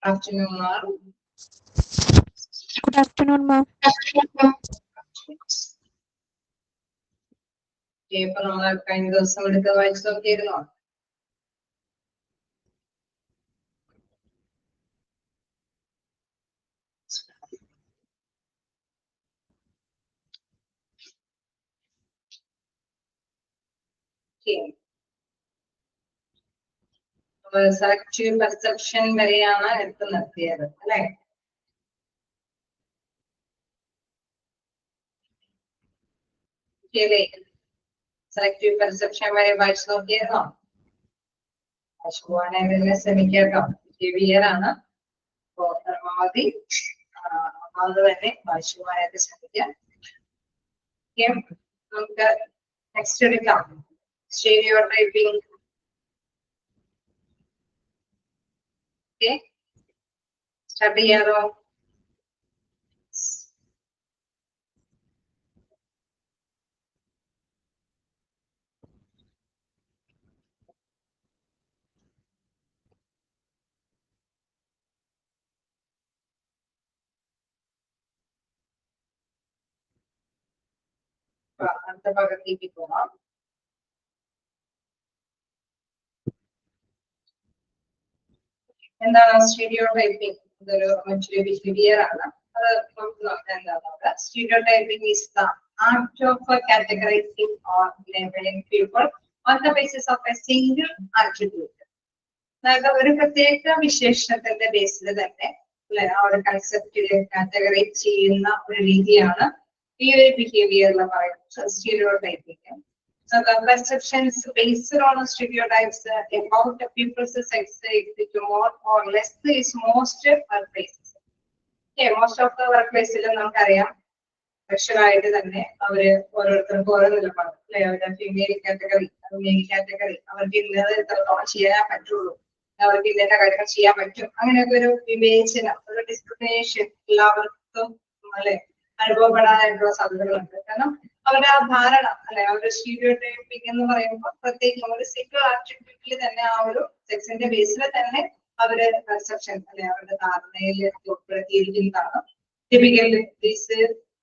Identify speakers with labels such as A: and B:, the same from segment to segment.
A: Afternoon, ma'am.
B: Good afternoon, ma'am.
A: ഇപ്പൊ നമ്മൾ കഴിഞ്ഞ ദിവസം എടുത്ത് വായിച്ചു നോക്കിയിരുന്നോ? സെലക്റ്റീവ് പെർസെപ്ഷൻ വരെയാണ് എടുത്ത് നിർത്തിയത് അല്ലെ? സെലക്റ്റീവ് പെർസെപ്ഷൻ വരെ വായിച്ചു നോക്കിയിരുന്നോ? വായിച്ചു പോകാനായിട്ട് ശ്രമിക്കാട്ടോ. ബിഹേവിയർ ആണ്. അപ്പോ പരമാവധി അത് തന്നെ വായിച്ചു പോകാനായിട്ട് ശ്രമിക്കാം. നമുക്ക് നെക്സ്റ്റ് എടുക്കാം. സ്റ്റീരിയോടൈപ്പിംഗ്. സ്റ്റാർട്ട് ചെയ്യാറോ? അടുത്ത ഭാഗത്തേക്ക് പോവാം. എന്താണ് സ്റ്റീരിയോടൈപ്പിംഗ്? ഇതൊരു മറ്റൊരു ബിഹേവിയർ ആണ്. അത് നമുക്ക് നോക്കാം എന്താണെന്നുള്ളത്. Stereotyping is the art of categorizing or labeling people on the basis of a single attribute. അതായത് ഒരു പ്രത്യേക വിശേഷണത്തിന്റെ ബേസിൽ തന്നെ അല്ലെ ആ ഒരു കൺസെപ്റ്റില് കാറ്റഗറൈസ് ചെയ്യുന്ന ഒരു രീതിയാണ് ഈ ഒരു ബിഹേവിയറിൽ പറയുന്നത് stereotyping. So the perceptions based on stereotypes about the people's sex is more or less is most workplaces. Okay, most of the workplaces നമുക്കറിയാം സ്പെഷ്യലായിട്ട് തന്നെ അവര് ഓരോരുത്തർക്കും ഓരോ നിലപാട് അല്ലെ? അവരുടെ ഫീമെയിൽ കാറ്റഗറി, മെയിൽ കാറ്റഗറി, അവർക്ക് ഇന്നത് എത്രത്തോളം ചെയ്യാൻ പറ്റുള്ളൂ, അവർക്ക് ഇന്നത്തെ കാര്യങ്ങൾ ചെയ്യാൻ പറ്റും, അങ്ങനെയൊക്കെ ഒരു വിവേചനം, ഒരു ഡിസ്ക്രിമിനേഷൻ എല്ലാവർക്കും അല്ലെ അനുഭവപ്പെടാനായിട്ടുള്ള സാധ്യതകളുണ്ട്. കാരണം അവരുടെ ആ ധാരണ അല്ലെ, അവരുടെ സ്റ്റീരിയോടൈപ്പിംഗ് എന്ന് പറയുമ്പോൾ പ്രത്യേകിച്ച് ഒരു സിംഗിൾ ആട്രിബ്യൂട്ടിൽ തന്നെ ആ ഒരു സെക്സിന്റെ ബേസിൽ തന്നെ അവര് പെർസെപ്ഷൻ അല്ലെ അവരുടെ ധാരണയിൽ ഉൾപ്പെടുത്തിയിരിക്കുന്നതാണ്. Typically, these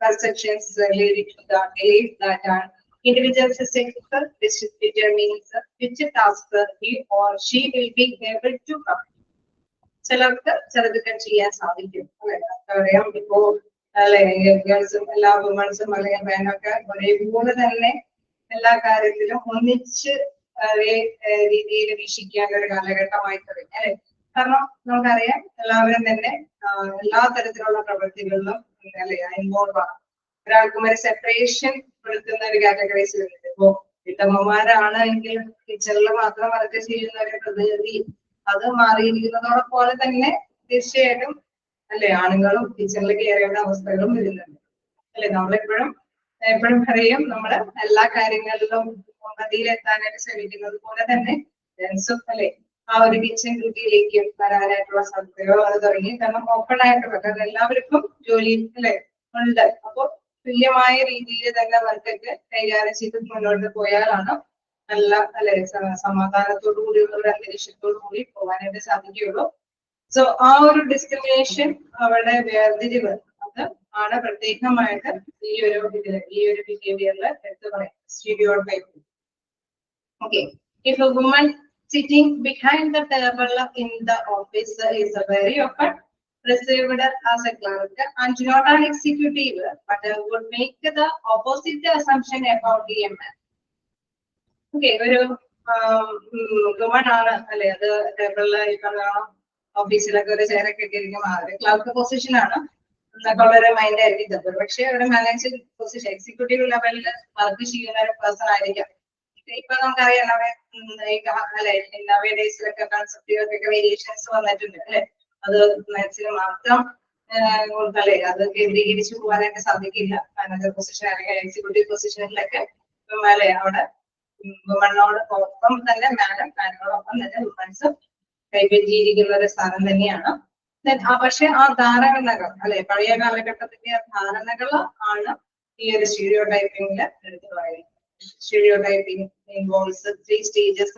A: perceptions related to the belief that an individual's sex determines which task he or she will be able to complete. ചിലർക്ക് ചിലതൊക്കെ ചെയ്യാൻ സാധിക്കും അല്ലെ? അറിയാം ഇപ്പോ അല്ലെ ഗേൾസും എല്ലാ വുമൺസും അല്ലെങ്കിൽ മെനൊക്കെ ഒരേപോലെ തന്നെ എല്ലാ കാര്യത്തിലും ഒന്നിച്ച് ഒരേ രീതിയിൽ വീക്ഷിക്കാൻ ഒരു കാലഘട്ടമായി തുടങ്ങി അല്ലെ? കാരണം നമുക്കറിയാം എല്ലാവരും തന്നെ എല്ലാ തരത്തിലുള്ള പ്രവൃത്തികളിലും അല്ലെ ഇൻവോൾവ് ആണ്. ഒരാൾക്കും ഒരു സെപ്പറേഷൻ കൊടുക്കുന്ന ഒരു കാറ്റഗറൈസ് വരുന്നുണ്ട്. ഇപ്പോ വീട്ടമ്മമാരാണ് എങ്കിൽ കിച്ചണിൽ മാത്രം വർക്ക് ചെയ്യുന്ന ഒരു പ്രതിനിധി അത് മാറിയിരിക്കുന്നതോടൊപ്പം തന്നെ തീർച്ചയായിട്ടും അല്ലെ ആണുങ്ങളും കിച്ചണിൽ കയറേണ്ട അവസ്ഥകളും വരുന്നുണ്ട് അല്ലെ? എപ്പോഴും പറയും നമ്മള് എല്ലാ കാര്യങ്ങളിലും ഉന്നതിയിലെത്താനായിട്ട് ശ്രമിക്കുന്നത് പോലെ തന്നെ ജെൻസും അല്ലെ ആ ഒരു കിച്ചൺ ഡ്യൂട്ടിയിലേക്ക് വരാനായിട്ടുള്ള സാധ്യതകൾ അത് തുടങ്ങി. കാരണം ഓപ്പൺ ആയിട്ടുള്ള കാരണം എല്ലാവർക്കും ജോലി അല്ലെ ഉണ്ട്. അപ്പൊ തുല്യമായ രീതിയിൽ തന്നെ വർക്കൊക്കെ കൈകാര്യം ചെയ്ത് മുന്നോട്ട് പോയാലാണ് നല്ല അല്ലെ സമാധാനത്തോടു കൂടിയുള്ള ഒരു അന്തരീക്ഷത്തോടു കൂടി പോകാനായിട്ട് സാധിക്കുകയുള്ളൂ. സോ ആ ഒരു ഡിസ്ക്രിമിനേഷൻ അവരുടെ വേർതിരിവ് അത് ആണ് പ്രത്യേകമായിട്ട് ഈ ഒരു ബിഹേവിയറിൽ എടുത്തു പറയാം stereotyping. Okay, if a woman sitting behind the table in the office is very often perceived as a clerk and not an executive, but would make the opposite assumption about the man. Okay, ഒരു woman ആണ് അല്ലെ? അത് ടേബിളില് ഈ പറഞ്ഞ ഓഫീസിലൊക്കെ ഒരു ചെയറൊക്കെ ഇട്ടിരിക്കും. ആദ്യം clerk position ആണ് എന്നൊക്കെ ഉള്ളൊരു മൈൻഡ് ആയിരിക്കും. പക്ഷെ ഒരു മാനേജർ പൊസിഷൻ എക്സിക്യൂട്ടീവ് ലെവലിൽ വർക്ക് ചെയ്യുന്ന ഒരു പേഴ്സൺ ആയിരിക്കാം. ഇപ്പൊ നമുക്കറിയാം അല്ലെ നവഡേയ്സിലൊക്കെ കൺസെപ്റ്റുകൾക്കൊക്കെ വേരിയേഷൻസ് വന്നിട്ടുണ്ട് അല്ലെ? അത് മാനേജറിന് മാത്രം അല്ലെ അത് കേന്ദ്രീകരിച്ച് പോകാനായിട്ട് സാധിക്കില്ല. മാനേജർ പൊസിഷൻ അല്ലെങ്കിൽ എക്സിക്യൂട്ടീവ് പൊസിഷനിലൊക്കെ അല്ലെ അവിടെ വുമണ്ണോട് ഒപ്പം തന്നെ മാനോടൊപ്പം തന്നെ വുമൻസ് കൈവരിയിരിക്കുന്ന ഒരു സ്ഥാനം തന്നെയാണ്. പക്ഷെ ആ ധാരണകൾ അല്ലെ പഴയ കാലഘട്ടത്തിന്റെ ധാരണകൾ ആണ് ഈ ഒരു സ്റ്റീരിയോടൈപ്പിംഗിൽ എടുത്തു പറയുന്നത്. Stereotyping involves 3 stages: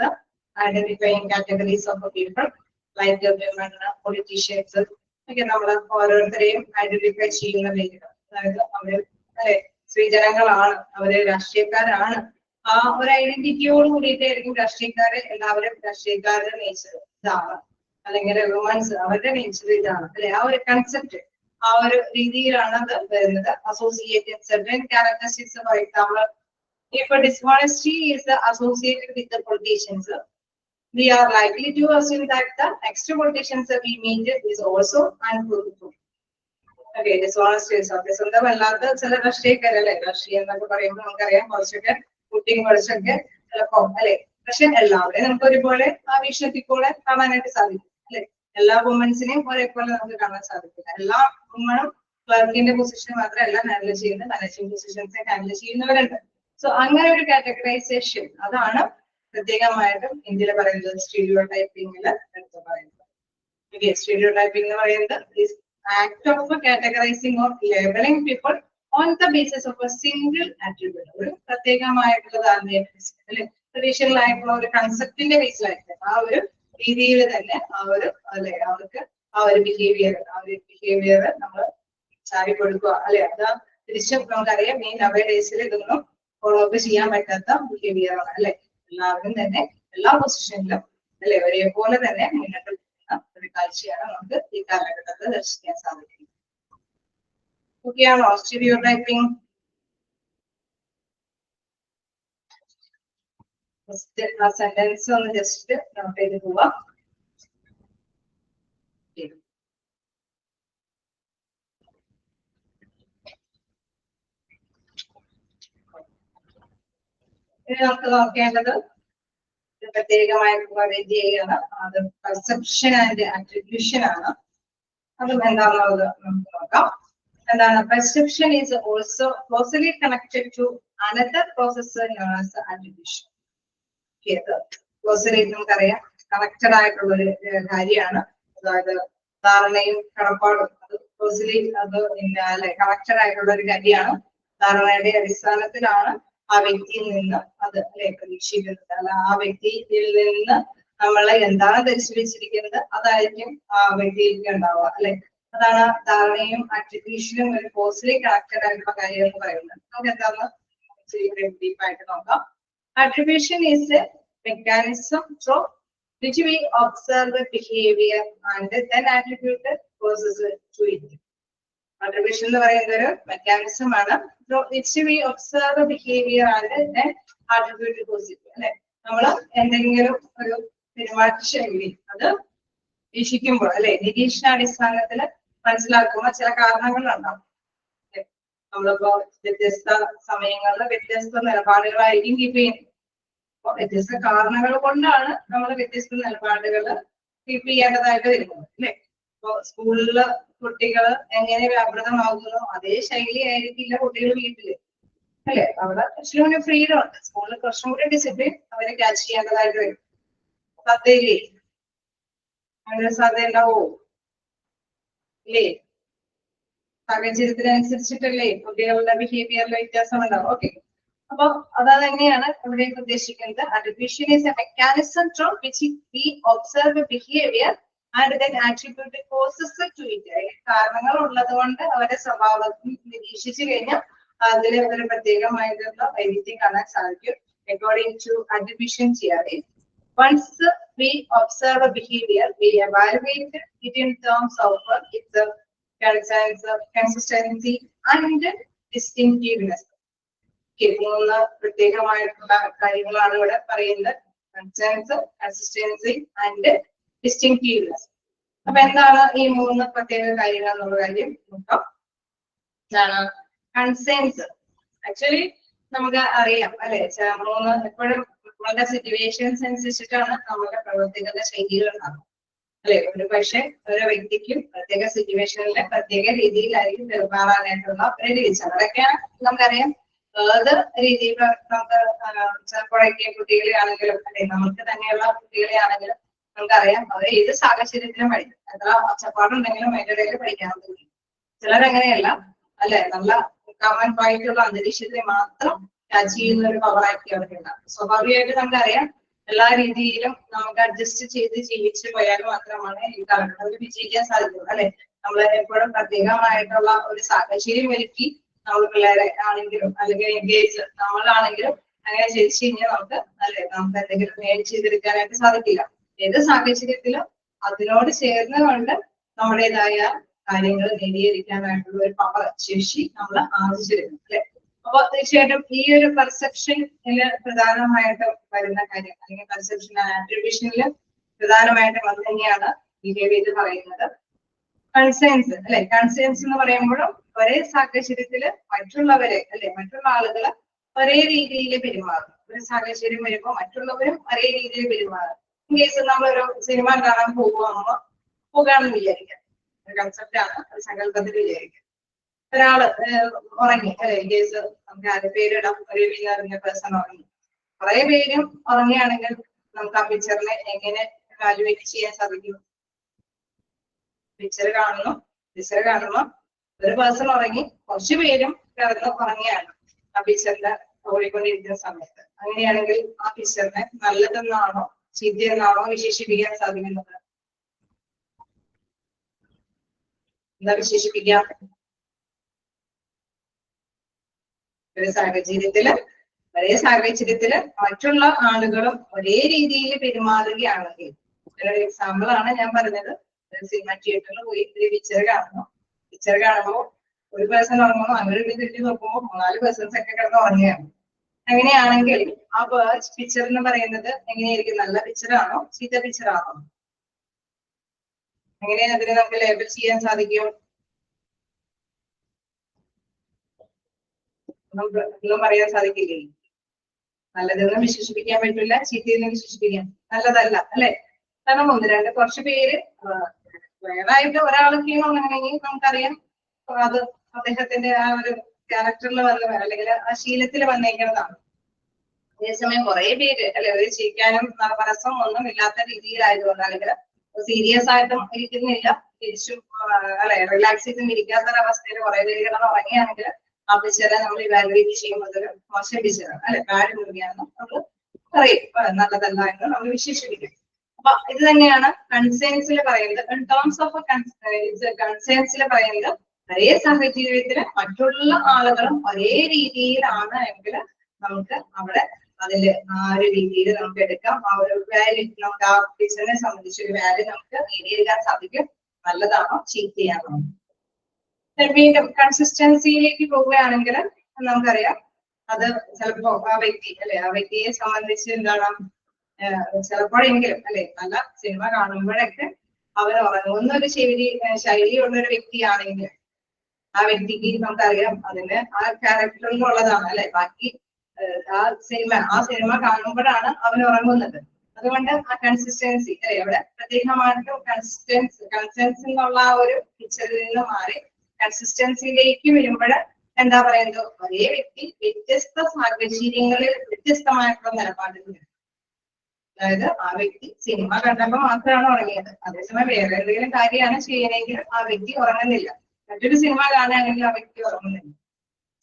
A: identifying categories of people, like women, politicians ഒക്കെ നമ്മൾ ഓരോരുത്തരെയും ഐഡന്റിഫൈ ചെയ്യുന്ന പേരുകൾ. അതായത് അവര് അല്ലെ സ്ത്രീജനങ്ങളാണ്, അവര് രാഷ്ട്രീയക്കാരാണ്, ആ ഒരു ഐഡന്റിറ്റിയോട് കൂടിയിട്ടായിരിക്കും രാഷ്ട്രീയക്കാരെ എല്ലാവരും രാഷ്ട്രീയക്കാരുടെ നേച്ചർ ഇതാണ്, അല്ലെങ്കിൽ വുമൻസ് അവരുടെ നേച്ചർ ഇതാണ് അല്ലെ, ആ ഒരു കൺസെപ്റ്റ് ആ ഒരു രീതിയിലാണ് അത് വരുന്നത്. Associated certain characteristics, for example, if a dishonesty is associated with the politicians, we are likely to assume that the next politicians we meet is also untruthful. Okay, dishonesty is സത്യസന്ധമല്ലാത്ത ചില രാഷ്ട്രീയക്കാരല്ലേ, രാഷ്ട്രീയം എന്നൊക്കെ പറയുമ്പോൾ നമുക്കറിയാം കുറച്ചൊക്കെ കുട്ടിയും കുറച്ചൊക്കെ ചിലപ്പോ അല്ലെ, പക്ഷെ എല്ലാവരെയും നമുക്ക് ഒരുപോലെ ആ വീക്ഷണത്തിൽ കൂടെ കാണാനായിട്ട് സാധിക്കും അല്ലെ. എല്ലാ വുമൻസിനെയും ഒരേപോലെ നമുക്ക് കാണാൻ സാധിക്കില്ല. എല്ലാ വുമണും ക്ലർക്കിന്റെ പൊസിഷൻ മാത്രമല്ല ഹാൻഡിൽ ചെയ്യുന്നത്, മാനേജിംഗ് പൊസിഷൻസ് ഹാൻഡിൽ ചെയ്യുന്നവരുണ്ട്. സോ അങ്ങനെ ഒരു കാറ്റഗറൈസേഷൻ അതാണ് പ്രത്യേകമായിട്ടും ഇന്ത്യയിൽ പറയുന്നത് സ്റ്റീരിയോ ടൈപ്പിംഗിൽ എടുത്ത് പറയുന്നത്. സ്റ്റീരിയോ ടൈപ്പിംഗ് എന്ന് പറയുന്നത് act of categorizing or labeling people on the basis of a single attribute. ഒരു പ്രത്യേകമായിട്ടുള്ളതാണ് അല്ലെ, ട്രഡീഷണൽ ആയിട്ടുള്ള ഒരു കൺസെപ്റ്റിന്റെ ബേസിലായിട്ട് ആ ഒരു രീതിയിൽ തന്നെ ആ ഒരു അല്ലെ അവർക്ക് ആ ഒരു ബിഹേവിയർ നമ്മൾ ചാരി കൊടുക്കുക അല്ലെ. അത് തിരിച്ചും നമുക്കറിയാം ഈ നവേ ഡേയ്സിൽ ഇതൊന്നും ഫോളോ അപ്പ് ചെയ്യാൻ പറ്റാത്ത ബിഹേവിയർ ആണ് അല്ലെ. എല്ലാവരും തന്നെ എല്ലാ പൊസിഷനിലും അല്ലെ ഒരേപോലെ തന്നെ മുന്നോട്ട് ഒരു കാഴ്ചയാണ് നമുക്ക് ഈ കാലഘട്ടത്തിൽ ദർശിക്കാൻ സാധിക്കുന്നത്. ഓക്കെയാണോ സ്റ്റീരിയോ ടൈപ്പിംഗ്? ആ സെന്റൻസ് ഒന്ന് ജസ്റ്റ് നോട്ട് ചെയ്ത് പോവാം. ഇനി നമുക്ക് നോക്കേണ്ടത് പ്രത്യേകമായിട്ടുള്ള രീതിയാണ്, അത് പെർസെപ്ഷൻ ആൻഡ് ആട്രിബ്യൂഷൻ ആണ്. അതും എന്താണെന്നുള്ളത് നമുക്ക് നോക്കാം. എന്താണ് perception is also closely connected to another process known as attribution. Closely നമുക്കറിയാം കണക്റ്റഡ് ആയിട്ടുള്ള ഒരു കാര്യമാണ്. അതായത് ധാരണയും കടപ്പാടും അത് ക്ലോസ്ലി അത് അല്ലെ കണക്റ്റഡ് ആയിട്ടുള്ള ഒരു കാര്യമാണ്. ധാരണയുടെ അടിസ്ഥാനത്തിലാണ് ആ വ്യക്തിയിൽ നിന്ന് അത് അല്ലെ പ്രതീക്ഷിക്കുന്നത്, അല്ല ആ വ്യക്തിയിൽ നിന്ന് നമ്മളെ എന്താണ് ധരിച്ചു വെച്ചിരിക്കുന്നത് അതായിരിക്കും ആ വ്യക്തിയിലേക്ക് ഉണ്ടാവുക അല്ലെ. അതാണ് ധാരണയും ആട്രിബ്യൂഷനും ഒരു ക്ലോസ്ലി കണക്റ്റഡ് ആയിട്ടുള്ള കാര്യം എന്ന് പറയുന്നത്. നമുക്ക് എന്താന്ന് ഡീപ്പായിട്ട് നോക്കാം. Attribution is a mechanism through which we observe the behavior and then attribute the causes to it. Attribution എന്ന് പറയുന്നത് ഒരു മെക്കാനിസം ആണ്. through which we observe the behavior and then attribute the causes. അല്ലെ, നമ്മൾ എന്തെങ്കിലും ഒരു പെരുമാറ്റ ശൈലി അത് വീക്ഷിക്കുമ്പോൾ അല്ലെ നിരീക്ഷണാടിസ്ഥാനത്തിൽ മനസ്സിലാക്കുമ്പോൾ ചില കാരണങ്ങളുണ്ടാവും. നമ്മളിപ്പോ വ്യത്യസ്ത സമയങ്ങളിൽ വ്യത്യസ്ത നിലപാടുകളായിരിക്കും കീപ്പ് ചെയ്യുന്നത്. അപ്പൊ വ്യത്യസ്ത കാരണങ്ങൾ കൊണ്ടാണ് നമ്മൾ വ്യത്യസ്ത നിലപാടുകൾ കീപ്പ് ചെയ്യേണ്ടതായിട്ട് വരുന്നത് അല്ലെ. ഇപ്പൊ സ്കൂളില് കുട്ടികൾ എങ്ങനെ വ്യാപൃതമാകുന്നു അതേ ശൈലി ആയിരിക്കില്ല കുട്ടികൾ വീട്ടില് അല്ലെ. അവിടെ കുറച്ചും കൂടി ഫ്രീഡം ഉണ്ട്, സ്കൂളിൽ കുറച്ചും കൂടി ഡിസിപ്ലിൻ അവരെ ക്യാച്ച് ചെയ്യേണ്ടതായിട്ട് വരും. സാധ്യതയില്ലേ? അങ്ങനെ സാധ്യത ഉണ്ടാവോ ഇല്ലേ? സാഹചര്യത്തിനനുസരിച്ചിട്ടല്ലേ കുട്ടികളുടെ ബിഹേവിയറിൽ വ്യത്യാസം ഉണ്ടാവും. ഓക്കെ, അപ്പൊ അതന്നെയാണ് ഇവിടെ ഉദ്ദേശിക്കുന്നത്. Attribution is a mechanism through which we observe behavior and then attribute causes to it. കാരണങ്ങൾ ഉള്ളത് കൊണ്ട് അവരുടെ സ്വഭാവത്തിൽ നിരീക്ഷിച്ചു കഴിഞ്ഞാൽ അതിൽ ഒരു പ്രത്യേകമായിട്ടുള്ള വൈവിധ്യം കാണാൻ സാധിക്കും. According to attribution theory, once we observe a behavior, we evaluate it in terms of its consistency and distinctiveness. മൂന്ന് പ്രത്യേകമായിട്ടുള്ള കാര്യങ്ങളാണ് ഇവിടെ പറയുന്നത്. Consistency and distinctiveness. അപ്പൊ എന്താണ് ഈ മൂന്ന് പ്രത്യേക കാര്യങ്ങൾ എന്നുള്ള കാര്യം നോക്കാം. എന്താണ് കൺസേൺസ്? ആക്ച്വലി നമുക്ക് അറിയാം അല്ലെ, മൂന്ന് എപ്പോഴും നമ്മുടെ സിറ്റുവേഷൻസ് അനുസരിച്ചിട്ടാണ് നമ്മുടെ പ്രവർത്തിക്കുന്ന ശൈലികൾ ഉണ്ടാകുന്നത് അല്ലെ. ഒരു പക്ഷെ ഓരോ വ്യക്തിക്കും പ്രത്യേക സിറ്റുവേഷനിലെ പ്രത്യേക രീതിയിലായിരിക്കും പെരുമാറാനായിട്ടുള്ള ഒരു രീതി. അതൊക്കെയാണ് നമുക്കറിയാം. ഏത് രീതിയിൽ നമുക്ക് ചിലപ്പോഴൊക്കെ കുട്ടികളെ ആണെങ്കിലും അല്ലെ നമുക്ക് തന്നെയുള്ള കുട്ടികളെ ആണെങ്കിലും നമുക്കറിയാം അവർ ഏത് സാഹചര്യത്തിലും പഠിക്കും. എത്ര ഒച്ചപ്പാടുണ്ടെങ്കിലും അതിന്റെ ഇടയിൽ പഠിക്കാൻ തോന്നി. ചിലരങ്ങനെയല്ല അല്ലെ, നല്ല കമൻ ആയിട്ടുള്ള അന്തരീക്ഷത്തിൽ മാത്രം ക്യാച്ച് ചെയ്യുന്ന ഒരു പവറായിരിക്കും അവർക്കുണ്ടാകും. സ്വാഭാവികമായിട്ട് നമുക്കറിയാം എല്ലാ രീതിയിലും നമുക്ക് അഡ്ജസ്റ്റ് ചെയ്ത് ജീവിച്ചു പോയാൽ മാത്രമാണ് ഈ കാലഘട്ടത്തിൽ വിജയിക്കാൻ സാധിക്കുള്ളൂ അല്ലെ. നമ്മൾ എപ്പോഴും പ്രത്യേകമായിട്ടുള്ള ഒരു സാഹചര്യം ഒരുക്കി നമ്മൾ പിള്ളേരെ ആണെങ്കിലും അല്ലെങ്കിൽ എൻഗേജ് നമ്മളാണെങ്കിലും അങ്ങനെ ചെയ്തു കഴിഞ്ഞാൽ നമുക്ക് അല്ലെ നമുക്ക് എന്തെങ്കിലും മേടിച്ച് ചെയ്തെടുക്കാനായിട്ട് സാധിക്കില്ല. ഏത് സാഹചര്യത്തിലും അതിനോട് ചേർന്നുകൊണ്ട് നമ്മുടേതായ കാര്യങ്ങൾ നേടിയെടുക്കാനായിട്ടുള്ള ഒരു പവർ ശേഷി നമ്മൾ ആർജിച്ചിരുന്നു അല്ലെ. അപ്പൊ തീർച്ചയായിട്ടും ഈ ഒരു പെർസെപ്ഷനില് പ്രധാനമായിട്ടും വരുന്ന കാര്യം അല്ലെങ്കിൽ പെർസെപ്ഷൻ ആട്രിബ്യൂഷനിൽ പ്രധാനമായിട്ടും അത് തന്നെയാണ് ബിഹേവിയർ പറയുന്നത്. കൺസേൺസ് അല്ലെ. കൺസേൺസ് എന്ന് പറയുമ്പോഴും ഒരേ സാഹചര്യത്തില് മറ്റുള്ളവരെ അല്ലെ മറ്റുള്ള ആളുകള് ഒരേ രീതിയിൽ പെരുമാറും. ഒരു സാഹചര്യം വരുമ്പോൾ മറ്റുള്ളവരും ഒരേ രീതിയിൽ പെരുമാറും. ഇൻ കേസ് നമ്മളൊരു സിനിമ കാണാൻ പോകാണെന്ന് വിചാരിക്കാം. ഒരു കൺസെപ്റ്റ് ആണ്, ഒരു സങ്കല്പത്തിൽ വിചാരിക്കാം. ഒരാള് ഉറങ്ങി അല്ലെ. ഇൻ കേസ് നമുക്ക് ആരുടെ പേരിടാം, ഒരു അറിഞ്ഞ പേഴ്സൺ ഉറങ്ങി. കുറെ പേരും ഉറങ്ങിയാണെങ്കിൽ നമുക്ക് ആ പിക്ചറിനെ എങ്ങനെ വാല്യുവേറ്റ് ചെയ്യാൻ സാധിക്കും? പിക്ചർ കാണുന്നു ഒരു പേഴ്സൺ ഉറങ്ങി, കുറച്ചു പേരും കിടന്ന് ഉറങ്ങിയാണ് ആ പിക്ചറിന്റെ ഓടിക്കൊണ്ടിരിക്കുന്ന സമയത്ത്. അങ്ങനെയാണെങ്കിൽ ആ പിക്ചറിനെ നല്ലതെന്നാണോ ചീത്തയെന്നാണോ വിശേഷിപ്പിക്കാൻ സാധിക്കുന്നത്? എന്താ വിശേഷിപ്പിക്കാം? ഒരേ സാഹചര്യത്തില് മറ്റുള്ള ആളുകളും ഒരേ രീതിയിൽ പെരുമാറുകയാണെങ്കിൽ, ഒരു എക്സാമ്പിൾ ആണ് ഞാൻ പറഞ്ഞത്. സിനിമ തിയേറ്ററിൽ പോയി ഒരു പിക്ചർ കാണുമ്പോൾ ഒരു പേഴ്സൺ ഉറങ്ങുമ്പോൾ അങ്ങനെ തിരിഞ്ഞു നോക്കുമ്പോൾ 4 പേഴ്സൺസ് ഒക്കെ കിടന്ന് ഉറങ്ങുകയാണ്. അങ്ങനെയാണെങ്കിൽ ആ പിക്ചർ എന്ന് പറയുന്നത് എങ്ങനെയായിരിക്കും? നല്ല പിക്ചറാണോ ചീത്ത പിക്ചറാണോ? എങ്ങനെയാണ് അതിനെ നമുക്ക് ലേബൽ ചെയ്യാൻ സാധിക്കും? ഒന്നും പറയാൻ സാധിക്കില്ലേ? നല്ലതെന്ന് വിശേഷിപ്പിക്കാൻ പറ്റില്ല, ചീത്തയെന്ന് വിശേഷിപ്പിക്കാൻ നല്ലതല്ല അല്ലെ. കാരണം കുറച്ചു പേര് വേറായിട്ട് ഒരാളൊക്കെ ഉണ്ടെങ്കിൽ നമുക്കറിയാം അത് അദ്ദേഹത്തിന്റെ ആ ഒരു ക്യാരക്ടറിൽ വന്ന അല്ലെങ്കിൽ ആ ശീലത്തിൽ വന്നേക്കുന്നതാണ്. അതേസമയം കുറെ പേര് അല്ലെ ഒരു ചിരിക്കാനും മനസ്സും ഒന്നും ഇല്ലാത്ത രീതിയിലായതുകൊണ്ട് അല്ലെങ്കിൽ സീരിയസ് ആയിട്ടും ഇരിക്കുന്നില്ല, തിരിച്ചും അല്ലെ റിലാക്സ് ചെയ്തും ഇരിക്കാത്തൊരവസ്ഥയിൽ കുറെ പേര് കിടന്ന് ഉറങ്ങിയാണെങ്കിൽ ആ പിക്ചറെ നമ്മൾ ഇവാലുവേറ്റ് ചെയ്യുമ്പോൾ അതൊരു മോശം പിക്ചറാണ് അല്ലെ. ബാഡ് മൂവിയാണെന്ന് നമ്മൾ പറയും, നല്ലതല്ല എന്ന് നമ്മൾ വിശേഷിപ്പിക്കും. അപ്പൊ ഇത് തന്നെയാണ് കൺസേൺസിൽ പറയുന്നത്. ഇൻ ടേംസ് ഓഫ് കൺസേൺസിൽ പറയുന്നത് ഒരേ സാഹചര്യത്തില് മറ്റുള്ള ആളുകളും ഒരേ രീതിയിലാണ് എങ്കിൽ നമുക്ക് അവിടെ അതില് ആ ഒരു രീതിയിൽ നമുക്ക് എടുക്കാം. ആ ഒരു വാല്യൂ നമുക്ക് ആ ടീച്ചറിനെ സംബന്ധിച്ച് ഒരു വാല്യൂ നമുക്ക് നേടിയെടുക്കാൻ സാധിക്കും. നല്ലതാണോ ചീത്തയാണോ? വീണ്ടും കൺസിസ്റ്റൻസിയിലേക്ക് പോവുകയാണെങ്കിൽ നമുക്കറിയാം അത് ചിലപ്പോ ആ വ്യക്തി അല്ലെ ആ വ്യക്തിയെ സംബന്ധിച്ച് എന്താണ് ചിലപ്പോഴെങ്കിലും അല്ലെ നല്ല സിനിമ കാണുമ്പോഴൊക്കെ അവർ ഉറങ്ങുന്ന ഒരു ശൈലിയുള്ള ഒരു വ്യക്തിയാണെങ്കിൽ ആ വ്യക്തിക്ക് നമുക്കറിയാം അതിന് ആ ക്യാരക്ടറിലുള്ളതാണ് അല്ലെ. ബാക്കി ആ സിനിമ കാണുമ്പോഴാണ് അവൻ ഉറങ്ങുന്നത്. അതുകൊണ്ട് ആ കൺസിസ്റ്റൻസി അല്ലെ അവിടെ പ്രത്യേകമായിട്ടും കൺസിസ്റ്റൻസി എന്നുള്ള ആ ഒരു പിക്ചറിൽ നിന്ന് മാറി കൺസിസ്റ്റൻസിയിലേക്ക് വരുമ്പോൾ എന്താ പറയുന്നത്? ഒരേ വ്യക്തി വ്യത്യസ്ത സാഹചര്യങ്ങളിൽ വ്യത്യസ്തമായിട്ടുള്ള നിലപാടുകൾ. അതായത് ആ വ്യക്തി സിനിമ കണ്ടപ്പോൾ മാത്രമാണ് ഉറങ്ങിയത്, അതേസമയം വേറെ എന്തെങ്കിലും കാര്യമാണ് ചെയ്യണമെങ്കിൽ ആ വ്യക്തി ഉറങ്ങുന്നില്ല. മറ്റൊരു സിനിമ കാണുകയാണെങ്കിൽ ആ വ്യക്തി ഉറങ്ങുന്നില്ല.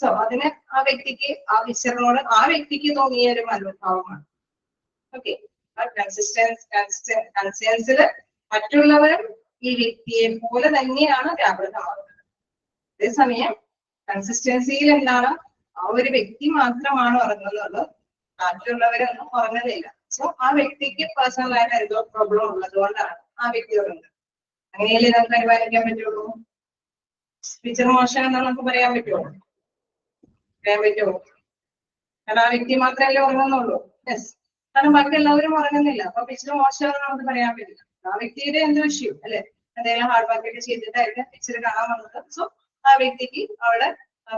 A: സോ അതിന് ആ വ്യക്തിക്ക് ആ പിക്ചറിനോട് ആ വ്യക്തിക്ക് തോന്നിയ ഒരു മനോഭാവമാണ്. ഓക്കെ. കൺസേൺസിൽ മറ്റുള്ളവരും ഈ വ്യക്തിയെ പോലെ തന്നെയാണ് വ്യാപൃതമാകുന്നത്. അതേസമയം കൺസിസ്റ്റൻസിയിൽ എന്താണ്? ആ ഒരു വ്യക്തി മാത്രമാണ് ഉറങ്ങുന്നത്, ബാക്കിയുള്ളവരൊന്നും ഉറങ്ങുന്നില്ല. സോ ആ വ്യക്തിക്ക് പേഴ്സണൽ ആയിട്ട് എന്തോ പ്രോബ്ലം ഉള്ളത് കൊണ്ടാണ് ആ വ്യക്തി ഉറങ്ങുന്നത്. അങ്ങനെയല്ലേ നമുക്ക് അനുമാനിക്കാൻ പറ്റുള്ളൂ? പിക്ചർ മോശം എന്ന് നമുക്ക് പറയാൻ പറ്റുമോ? കാരണം ആ വ്യക്തി മാത്രമല്ലേ ഉറങ്ങുന്നുള്ളൂ. യെസ്. കാരണം ബാക്കി എല്ലാവരും ഉറങ്ങുന്നില്ല, അപ്പൊ പിക്ചർ മോശമാണെന്ന് നമുക്ക് പറയാൻ പറ്റില്ല. ആ വ്യക്തിയുടെ എന്തോ ഇഷ്യൂ അല്ലെ, എന്തെങ്കിലും ഹാർഡ് വർക്കൊക്കെ ചെയ്തിട്ടായിരിക്കും പിക്ചർ കാണാൻ വന്നത്. സോ ആ വ്യക്തിക്ക് അവിടെ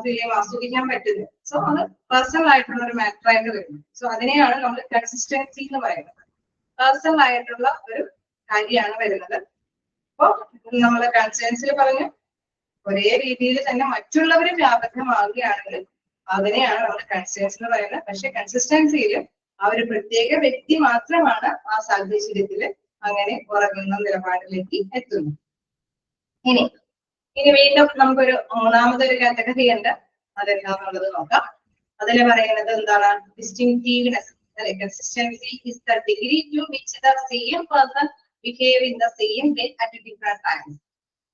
A: ഫിലിം ആസ്വദിക്കാൻ പറ്റുന്നു. സോ അത് പേഴ്സണൽ ആയിട്ടുള്ള ഒരു മാറ്റർ ആയിട്ട് വരുന്നു. സോ അതിനെയാണ് നമ്മൾ കൺസിസ്റ്റൻസി എന്ന് പറയുന്നത്. പേഴ്സണൽ ആയിട്ടുള്ള ഒരു കാര്യമാണ് വരുന്നത്. അപ്പോ നമ്മൾ കൺസിസ്റ്റൻസിൽ പറഞ്ഞു ഒരേ രീതിയിൽ തന്നെ മറ്റുള്ളവരും വ്യാപകമാവുകയാണെങ്കിൽ അതിനെയാണ് നമ്മൾ കൺസിസ്റ്റൻസി എന്ന് പറയുന്നത്. പക്ഷെ കൺസിസ്റ്റൻസിയിൽ ആ ഒരു പ്രത്യേക വ്യക്തി മാത്രമാണ് ആ സാഹചര്യത്തിൽ അങ്ങനെ ഉറങ്ങുന്ന നിലപാടിലേക്ക് എത്തുന്നത്. ഇനി വീണ്ടും നമുക്കൊരു മൂന്നാമതൊരു കാറ്റഗറി ഉണ്ട്. അതെന്താന്നുള്ളത് നോക്കാം. അതിൽ പറയുന്നത് എന്താണ്? Distinctiveness Consistency is the degree to which the same person behave in the same way at different times.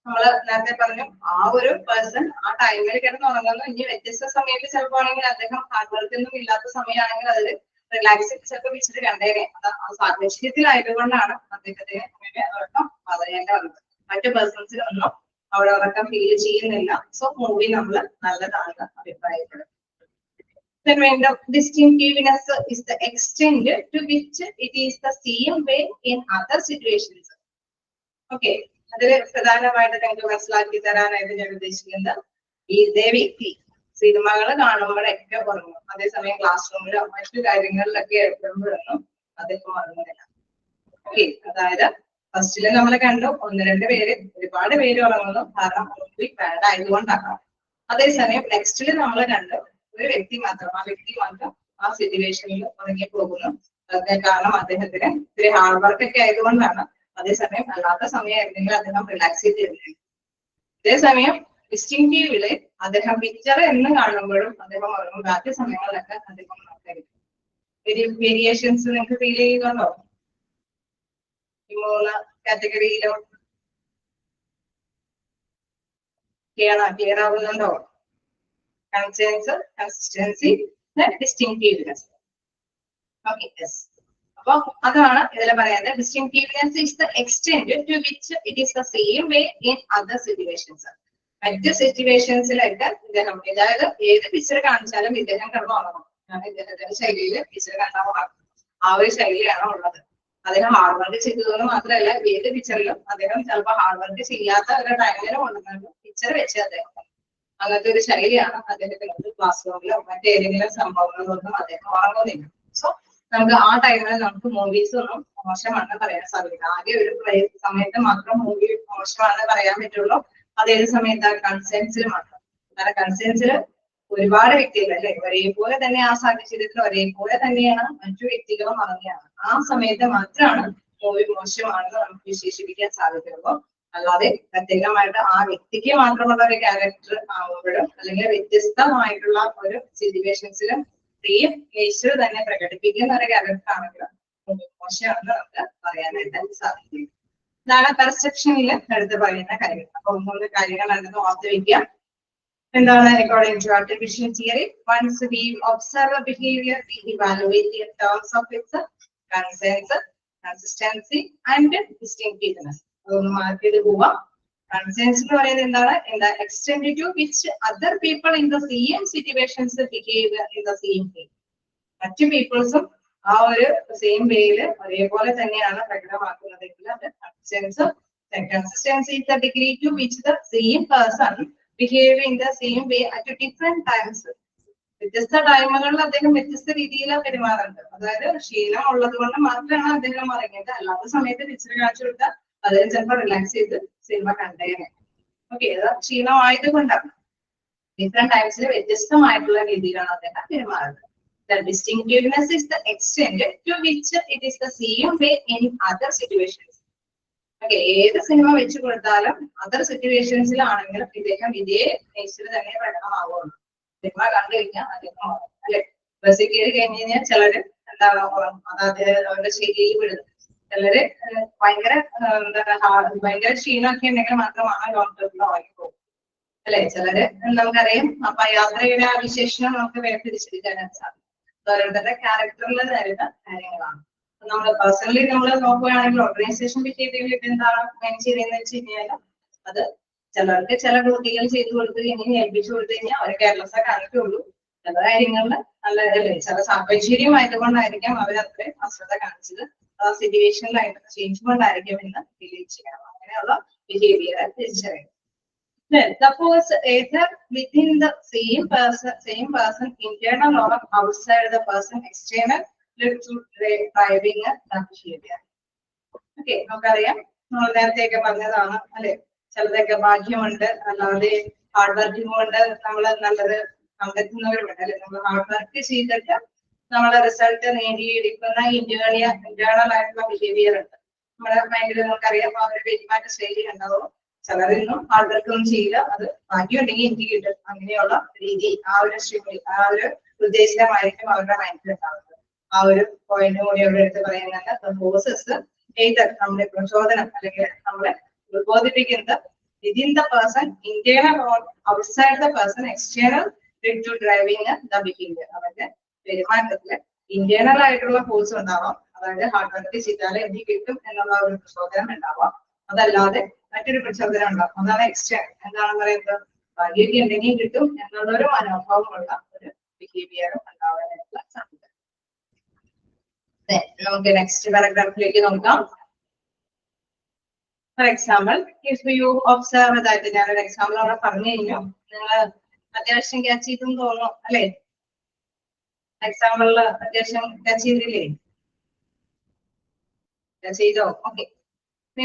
A: നമ്മള് നേരത്തെ പറഞ്ഞു ആ ഒരു പേഴ്സൺ ആ ടൈമിൽ കിടന്ന് ഉറങ്ങുന്നു. ഇനി വ്യത്യസ്ത സമയത്ത് ചിലപ്പോൾ ആണെങ്കിൽ അദ്ദേഹം ഹാർഡ് വർക്ക് ഒന്നും ഇല്ലാത്ത സമയമാണെങ്കിൽ അതിൽ റിലാക്സ് ചിലപ്പോൾ വെച്ചിട്ട് കണ്ടേനെ. സാഹചര്യത്തിലായതുകൊണ്ടാണ് അദ്ദേഹത്തിന് അങ്ങനെ ഉറക്കം വളരേണ്ട വന്നത്. മറ്റു പേഴ്സൺസിനൊന്നും അവിടെ ഉറക്കം ഫീൽ ചെയ്യുന്നില്ല. സോ മൂവി നമ്മൾ നല്ലതാണെന്ന് അഭിപ്രായപ്പെടും. Then when the distinctiveness is the extent to which it is the same way in other situations. Okay, അതിൽ പ്രധാനമായിട്ട് നിങ്ങൾക്ക് മനസ്സിലാക്കി തരാനായിട്ട് ഞാൻ ഉദ്ദേശിക്കുന്നത് ഇതേ വ്യക്തി സിനിമകൾ കാണുമ്പോഴൊക്കെ ഉറങ്ങും, അതേസമയം ക്ലാസ് റൂമിലോ മറ്റു കാര്യങ്ങളിലൊക്കെ ഏർപ്പെടുമ്പോഴൊന്നും അദ്ദേഹം ഉറങ്ങുന്നില്ല. ഓക്കെ, അതായത് ഫസ്റ്റില് നമ്മൾ കണ്ടു ഒന്ന് രണ്ട് പേര്, ഒരുപാട് പേര് ഉറങ്ങുന്നു, കാരണം മൂവി ബാഡ് ആയതുകൊണ്ടാണ്. അതേസമയം നെക്സ്റ്റില് നമ്മൾ കണ്ടു ഒരു വ്യക്തി മാത്രം, ആ വ്യക്തി മാത്രം ആ സിറ്റുവേഷനിൽ ഉറങ്ങി പോകുന്നു. കാരണം അദ്ദേഹത്തിന് ഇത്തിരി ഹാർഡ് വർക്ക് ഒക്കെ ആയതുകൊണ്ടാണ്. അതേസമയം അല്ലാത്ത സമയമായിരുന്നെങ്കിൽ അദ്ദേഹം റിലാക്സ് ചെയ്തിരുന്നു. അതേസമയം ഡിസ്റ്റിങ്റ്റീവില് അദ്ദേഹം പിക്ചർ എന്ന് കാണുമ്പോഴും അദ്ദേഹം ഉറങ്ങും, ബാക്കി സമയങ്ങളിലൊക്കെ അദ്ദേഹം ഉറങ്ങും. വേരിയേഷൻസ് നിങ്ങൾക്ക് ഫീൽ ചെയ്യുന്നുണ്ടോ ഈ മൂന്ന് കാറ്റഗറിയിലും? ക്ലിയർ ആവുന്നുണ്ടോ? Consensus, consistency, then distinctiveness. Okay, yes. അപ്പൊ അതാണ് ഇതിൽ പറയുന്നത്. Distinctiveness is the extent to which it is the same way in other situations. മറ്റ് സിറ്റുവേഷൻസിലൊക്കെ ഇദ്ദേഹം, അതായത് ഏത് പിക്ചർ കാണിച്ചാലും ഇദ്ദേഹം കിടന്നുറങ്ങും. ഇദ്ദേഹത്തിന്റെ ശൈലിയിൽ പിക്ചർ കണ്ടാൽ ആ ഒരു ശൈലിയാണ് ഉള്ളത്. അദ്ദേഹം ഹാർഡ് വർക്ക് ചെയ്തതെന്ന് മാത്രമല്ല, ഏത് പിക്ചറിലും അദ്ദേഹം ചിലപ്പോൾ ഹാർഡ് വർക്ക് ചെയ്യാത്ത ഒരു ടൈമിലും കൊണ്ടുവന്നു പിക്ചർ വെച്ച് അദ്ദേഹം അങ്ങനത്തെ ഒരു ശൈലിയാണ് അദ്ദേഹത്തിന്. ക്ലാസ് റൂമിലോ മറ്റേതെങ്കിലും സംഭവങ്ങളൊന്നും അദ്ദേഹം ഉറങ്ങുന്നില്ല. സോ നമുക്ക് ആ ടൈമിൽ നമുക്ക് മൂവീസ് ഒന്നും മോശമാണെന്ന് പറയാൻ സാധിക്കില്ല. ആകെ ഒരു സമയത്ത് മാത്രം മൂവി മോശമാണെന്ന് പറയാൻ പറ്റുള്ളൂ. അതേത് സമയത്താണ്? കൺസെൻസിൽ മാത്രം. കാരണം കൺസെൻസിൽ ഒരുപാട് വ്യക്തികൾ അല്ലെ ഒരേപോലെ തന്നെ ആ സാഹചര്യത്തിൽ ഒരേപോലെ തന്നെയാണ് മറ്റു വ്യക്തികളും ഉറങ്ങിയാണ്. ആ സമയത്ത് മാത്രമാണ് മൂവി മോശമാണെന്ന് നമുക്ക് വിശേഷിപ്പിക്കാൻ സാധിക്കുള്ളൂ. അല്ലാതെ പ്രത്യേകമായിട്ട് ആ വ്യക്തിക്ക് മാത്രമുള്ള ഒരു ക്യാരക്ടർ ആവുമ്പോഴും അല്ലെങ്കിൽ വ്യത്യസ്തമായിട്ടുള്ള ഒരു സിറ്റുവേഷൻസിലും സെയിം നേച്ചർ തന്നെ പ്രകടിപ്പിക്കുന്ന ഒരു ക്യാരക്ടർ ആണെങ്കിലും മോശമാണെന്ന് നമുക്ക് പറയാനായിട്ട് സാധിക്കും. ഇതാണ് പെർസെപ്ഷനിൽ എടുത്ത് പറയുന്ന കാര്യങ്ങൾ. അപ്പൊ മൂന്ന് കാര്യങ്ങളാണെന്ന് ഓർത്ത് വയ്ക്കുക. എന്താണ്? According to artificial theory, once we observe a behavior, we evaluate the terms of its consensus, consistency and distinctiveness. അതൊന്ന് മാർക്ക് ചെയ്ത് പോവാം. കൺസെൻസ് എന്ന് പറയുന്നത് എന്താണ്? In the extent to which other people in the same situations behave in the same way. മറ്റു പീപ്പിൾസും ആ ഒരു same വേയിൽ ഒരേപോലെ തന്നെയാണ് പ്രകടമാക്കുന്നതെങ്കിൽ അത് conscience. Consistency is the degree to which the same person behave in the same way at different times. വ്യത്യസ്ത ടൈമുകളിൽ അദ്ദേഹം വ്യത്യസ്ത രീതിയിൽ പെരുമാറുന്നുണ്ട്. അതായത് ശീലം ഉള്ളത് കൊണ്ട് മാത്രമാണ് അദ്ദേഹം ഉറങ്ങിയത്. അല്ലാത്ത സമയത്ത് പിക്ചർ കാണിച്ചു കൊടുത്താൽ അദ്ദേഹം ചിലപ്പോൾ റിലാക്സ് ചെയ്ത് സിനിമ കണ്ടേനെ. ഓക്കെ, അത് ക്ഷീണമായത് കൊണ്ടാണ്. ഡിഫറെന്റ് ടൈംസിൽ വ്യത്യസ്തമായിട്ടുള്ള രീതിയിലാണ് അദ്ദേഹം പെരുമാറുന്നത്. The distinctiveness is the extent to which it is the same way in other situations. Okay, ഏത് സിനിമ വെച്ച് കൊടുത്താലും അതർ സിറ്റുവേഷൻസിലാണെങ്കിലും ഇദ്ദേഹം ഇതേ നേച്ചർ തന്നെ പ്രകടമാവുള്ളൂ. സിനിമ കണ്ടു കഴിഞ്ഞാൽ അദ്ദേഹം അല്ലെ ബസ്സിൽ കയറി കഴിഞ്ഞ് കഴിഞ്ഞാൽ ചിലര് എന്താണ് അതായത് അവരുടെ ശൈലിയിൽ വിടുന്നത്. ചിലര് ഭയങ്കര ഭയങ്കര ക്ഷീണമൊക്കെ ഉണ്ടെങ്കിൽ മാത്രമാണ് ലോങ് ട്രിപ്പിൽ ഉറങ്ങിപ്പോകും അല്ലെ. ചിലര് നമുക്കറിയാം. അപ്പൊ യാത്രയുടെ ആ വിശേഷണം നമുക്ക് വേർതിരിച്ചെടുക്കാനായിട്ട് സാധിക്കും. ഓരോരുത്തരുടെ ക്യാരക്ടറിൽ വരുന്ന കാര്യങ്ങളാണ്. നമ്മൾ പേഴ്സണലി നമ്മൾ നോക്കുകയാണെങ്കിൽ ഓർഗനൈസേഷൻ ബിഹേവിയറിൽ എന്താണ് മെയിൻ ചെയ്യുന്നതെന്ന് വെച്ച് കഴിഞ്ഞാൽ അത് ചിലർക്ക് ചില ഡ്യൂട്ടികൾ ചെയ്തു കൊടുത്ത് ഇങ്ങനെ ഏൽപ്പിച്ചു കൊടുത്തു കഴിഞ്ഞാൽ അവർ കേരളത്തെ കാണിക്കുള്ളൂ. ചില കാര്യങ്ങളിൽ നല്ല ചില സാഹചര്യമായതുകൊണ്ടായിരിക്കാം അവരത്രയും അശ്രദ്ധ കാണിച്ചത്. ആ സിറ്റുവേഷനിലായിട്ട് ചേഞ്ച് കൊണ്ടായിരിക്കും എന്ന് ബിലീവ് ചെയ്യണം. അങ്ങനെയുള്ള ബിഹേവിയർ തിരിച്ചറിയണം. Suppose either within the same person internal or outside the person external led to driving the behavior. Okay, നമുക്കറിയാം. നമ്മൾ നേരത്തെയൊക്കെ പറഞ്ഞതാണ് അല്ലെ. ചിലതൊക്കെ ഭാഗ്യമുണ്ട്, അല്ലാതെ ഹാർഡ് വർക്കിംഗ് കൊണ്ട് നമ്മൾ നല്ലത് കണ്ടെത്തുന്നവരുണ്ട് അല്ലെ. നമ്മൾ ഹാർഡ് വർക്ക് ചെയ്തിട്ട് നമ്മളെ റിസൾട്ട് നേടിയെടുക്കുന്ന ഇന്റേണൽ ആയിട്ടുള്ള ബിഹേവിയർ ഉണ്ട്. നമ്മുടെ മൈൻഡിൽ നമുക്കറിയാം ആ ഒരു പെരുമാറ്റ ശൈലി ഉണ്ടാവും. ചിലരൊന്നും ഹാർഡ് വർക്ക് ഒന്നും ചെയ്യില്ല, അത് ഭാഗ്യം ഉണ്ടെങ്കിൽ എനിക്ക് കിട്ടും, അങ്ങനെയുള്ള രീതി ആ ഒരു ഉദ്ദേശമായിരിക്കും അവരുടെ മൈൻഡിൽ ഉണ്ടാവുന്നത്. ആ ഒരു പോയിന്റ് കൂടി അവിടെ എടുത്ത് പറയുന്നുണ്ട്. ഫോഴ്സസ് ഏതർ നമ്മുടെ പ്രചോദനം അല്ലെങ്കിൽ നമ്മളെ ഉത്ബോധിപ്പിക്കുന്നത് within the person, internal or outside the person, external to driving the behavior. അവരുടെ പെരുമാറ്റത്തില് ഇന്റേണൽ ആയിട്ടുള്ള ഫോഴ്സ് ഉണ്ടാവാം, അതായത് ഹാർഡ് വർക്ക് ചെയ്താൽ എനിക്ക് കിട്ടും എന്നുള്ള ഒരു പ്രചോദനം ഉണ്ടാവാം. അതല്ലാതെ മറ്റൊരു പ്രചോദനം ഉണ്ടാവും, അതാണ് എക്സ്റ്റേണൽ. എന്താണെന്ന് പറയുന്നത്, ഭാഗ്യമൊക്കെ ഉണ്ടെങ്കിൽ കിട്ടും എന്നുള്ള ഒരു മനോഭാവമുള്ള ഒരു ബിഹേവിയറും ഉണ്ടാവാനായിട്ടുള്ള സാധ്യത. നമുക്ക് നെക്സ്റ്റ് പാരഗ്രാഫിലേക്ക് നോക്കാം. For example, if you observe that, ഞാനൊരു എക്സാമ്പിൾ അവിടെ പറഞ്ഞു കഴിഞ്ഞു, നിങ്ങൾ അത്യാവശ്യം ക്യാച്ച് ചെയ്തെന്ന് തോന്നുന്നു അല്ലെ? എക്സാമ്പിളില് അത്യാവശ്യം ക്യാച്ച് ചെയ്തില്ലേ? ക്യാച്ച് ചെയ്തോ? ഓക്കെ.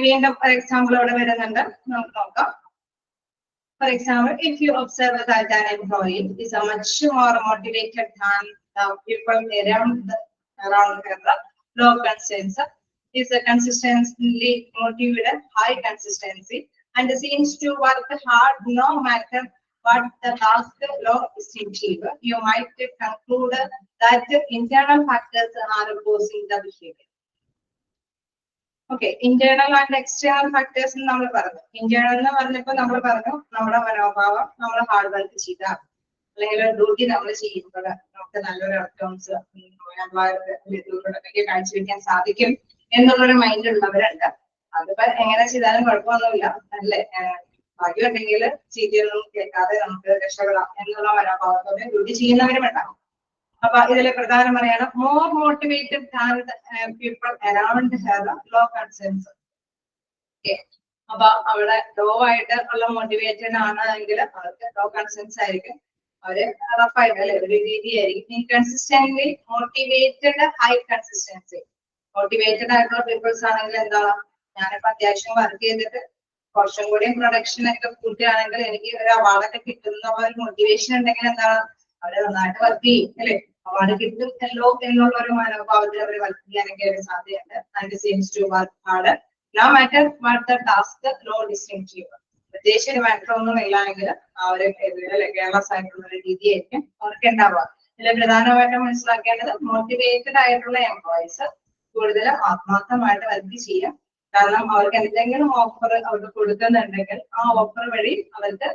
A: വീണ്ടും ഒരു എക്സാമ്പിൾ അവിടെ വരുന്നുണ്ട്, നമുക്ക് നോക്കാം. For example, if you observe that an employee is a much more motivated than the people around her, low concerns, is a consistently motivated, high consistency, and seems to work hard no matter what the task, low instinctive, you might conclude that internal factors are opposing the behavior. Okay, internal and external factors നമ്മൾ പറഞ്ഞു. Internal എന്ന് പറഞ്ഞപ്പോൾ നമ്മൾ പറഞ്ഞു നമ്മുടെ മനോഭാവം, നമ്മൾ hard work ചെയ്താൽ അല്ലെങ്കിൽ ഡ്യൂട്ടി നമ്മൾ ചെയ്യുമ്പോൾ നമുക്ക് നല്ലൊരു ഔട്ട്കംസ് കാഴ്ചവെക്കാൻ സാധിക്കും എന്നുള്ളൊരു മൈൻഡ് ഉള്ളവരുണ്ട്. അതിപ്പോ എങ്ങനെ ചെയ്താലും കുഴപ്പമൊന്നുമില്ല, അല്ലേ? ഭാഗ്യം ഉണ്ടെങ്കിൽ ചീത്തയൊന്നും കേൾക്കാതെ നമുക്ക് രക്ഷപ്പെടാം എന്നുള്ള മനോഭാവത്തോടെ ഡ്യൂട്ടി ചെയ്യുന്നവരും ഉണ്ടാകും. അപ്പൊ ഇതിലെ പ്രധാനം പറയാണ് more motivated than people around her, low concerns. അപ്പൊ അവിടെ ലോ ആയിട്ട് ഉള്ള മോട്ടിവേറ്റഡ് ആണ് എങ്കിൽ അവർക്ക് ലോ കൺസേൺസ് ആയിരിക്കും, അവര് റഫായിട്ട് അല്ലെ ഒരു രീതിയായിരിക്കും. ഇൻകൺസിസ്റ്റന്റ്ലി മോട്ടിവേറ്റഡ്, ഹൈ കൺസിസ്റ്റൻസി. മോട്ടിവേറ്റഡ് ആയിട്ടുള്ള പീപ്പിൾസ് ആണെങ്കിൽ എന്താണ്, ഞാനിപ്പോ അത്യാവശ്യം വർക്ക് ചെയ്തിട്ട് കുറച്ചും കൂടി പ്രൊഡക്ഷൻ ഒക്കെ കൂട്ടുകയാണെങ്കിൽ എനിക്ക് ഒരു അവാർഡൊക്കെ കിട്ടുന്ന ഒരു മോട്ടിവേഷൻ ഉണ്ടെങ്കിൽ എന്താണ്, അവര് നന്നായിട്ട് വർക്ക് ചെയ്യും അല്ലെ? അവാർഡ് കിട്ടുമല്ലോ എന്നുള്ള ഒരു മനോഭാവത്തിൽ അവർ വർക്ക് ചെയ്യാനൊക്കെ ഒരു സാധ്യതയുണ്ട്. And seems to work hard no matter what the task, low distinctive. പ്രത്യേകിച്ച് ഒരു മാറ്റർ ഒന്നും ഇല്ലായെങ്കിൽ ആ ഒരു കെയർലെസ് ആയിട്ടുള്ള ഒരു രീതിയായിരിക്കും അവർക്ക് ഉണ്ടാവുക. ഇതിൽ പ്രധാനമായിട്ടും മനസ്സിലാക്കേണ്ടത് മോട്ടിവേറ്റഡ് ആയിട്ടുള്ള എംപ്ലോയീസ് കൂടുതൽ ആത്മാർത്ഥമായിട്ട് വർക്ക് ചെയ്യാം. കാരണം അവർക്ക് എന്തെങ്കിലും ഓഫർ അവർക്ക് കൊടുക്കുന്നുണ്ടെങ്കിൽ ആ ഓഫർ വഴി അവർക്ക്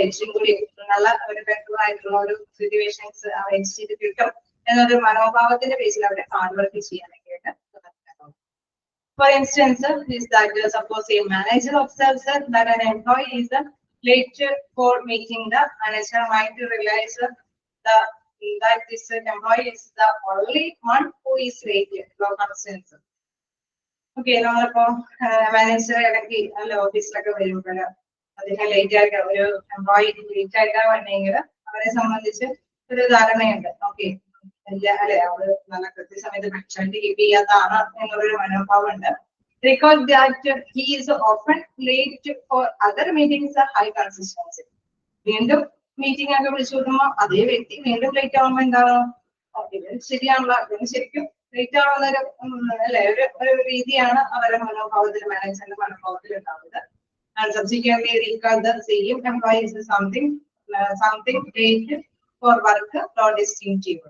A: ഏറ്റവും കൂടി നല്ല ഒരു ബെറ്റർ ആയിട്ടുള്ള ഒരു സിറ്റുവേഷൻസ് അറേഞ്ച് ചെയ്ത് കിട്ടും എന്നൊരു മനോഭാവത്തിന്റെ ബേസിൽ അവരെ ഹാർഡ് വർക്ക് ചെയ്യാനൊക്കെയായിട്ട്. For instance, is that suppose a manager observes that an employee is late for meeting, the manager might realize that this employee is the only one who is late. Low concerns. Okay, നമ്മളിപ്പോ manager ഇടയ്ക്ക് അല്ല ഓഫീസിലൊക്കെ വരുമ്പോൾ അദ്ദേഹം late ആയിട്ട് ഒരു employee late ആയിട്ടാ വന്നെങ്കിൽ അവരെ സംബന്ധിച്ച് ഒരു ധാരണയുണ്ട്. ഓക്കെ, അല്ലെ അവര് നല്ല കൃത്യസമയത്ത് പങ്ക്ച്വാലിറ്റി കീപ്പ് ചെയ്യാത്തതാണ് എന്നുള്ളൊരു മനോഭാവം ഉണ്ട്. Because that he is often late for other meetings, high consistency. വീണ്ടും മീറ്റിംഗ് ഒക്കെ വിളിച്ചു കൊടുക്കുമ്പോൾ അതേ വ്യക്തി വീണ്ടും ലേറ്റ് ആവുമ്പോൾ എന്താണ്, ശരിയാണല്ലോ, അതിന് ശരിക്കും ലേറ്റ് ആവുന്നൊരു അല്ലെ ഒരു രീതിയാണ് അവരുടെ മനോഭാവത്തിൽ, മാനേജറിന്റെ മനോഭാവത്തിൽ ഉണ്ടാവുന്നത്. And subsequently recall the same employee is something late for work, not distinctive.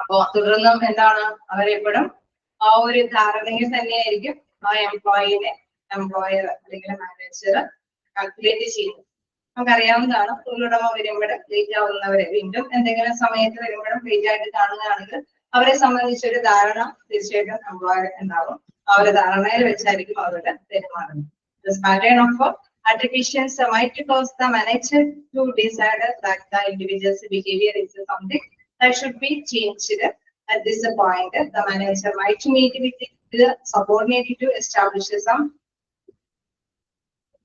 A: അപ്പോ തുടർന്നും എന്താണ്, അവരെപ്പോഴും ആ ഒരു ധാരണയിൽ തന്നെയായിരിക്കും ആ എംപ്ലോയിനെ എംപ്ലോയർ അല്ലെങ്കിൽ മാനേജർ കാൽക്കുലേറ്റ് ചെയ്യുന്നത്. നമുക്കറിയാവുന്നതാണ്, തൊഴിലുടമ വരുമ്പോഴും ലേറ്റ് ആവുന്നവരെ വീണ്ടും എന്തെങ്കിലും സമയത്ത് വരുമ്പോഴും ലേറ്റ് ആയിട്ട് കാണുകയാണെങ്കിൽ അവരെ സംബന്ധിച്ചൊരു ധാരണ തീർച്ചയായിട്ടും എംപ്ലോയർ ഉണ്ടാവും. ആ ഒരു ധാരണയിൽ വെച്ചായിരിക്കും അവരുടെ പെരുമാറുന്നത്. This pattern of attributions might cause the manager to decide that the individual's behavior is something that should be changed. At this point, the manager might meet with the subordinate to establish some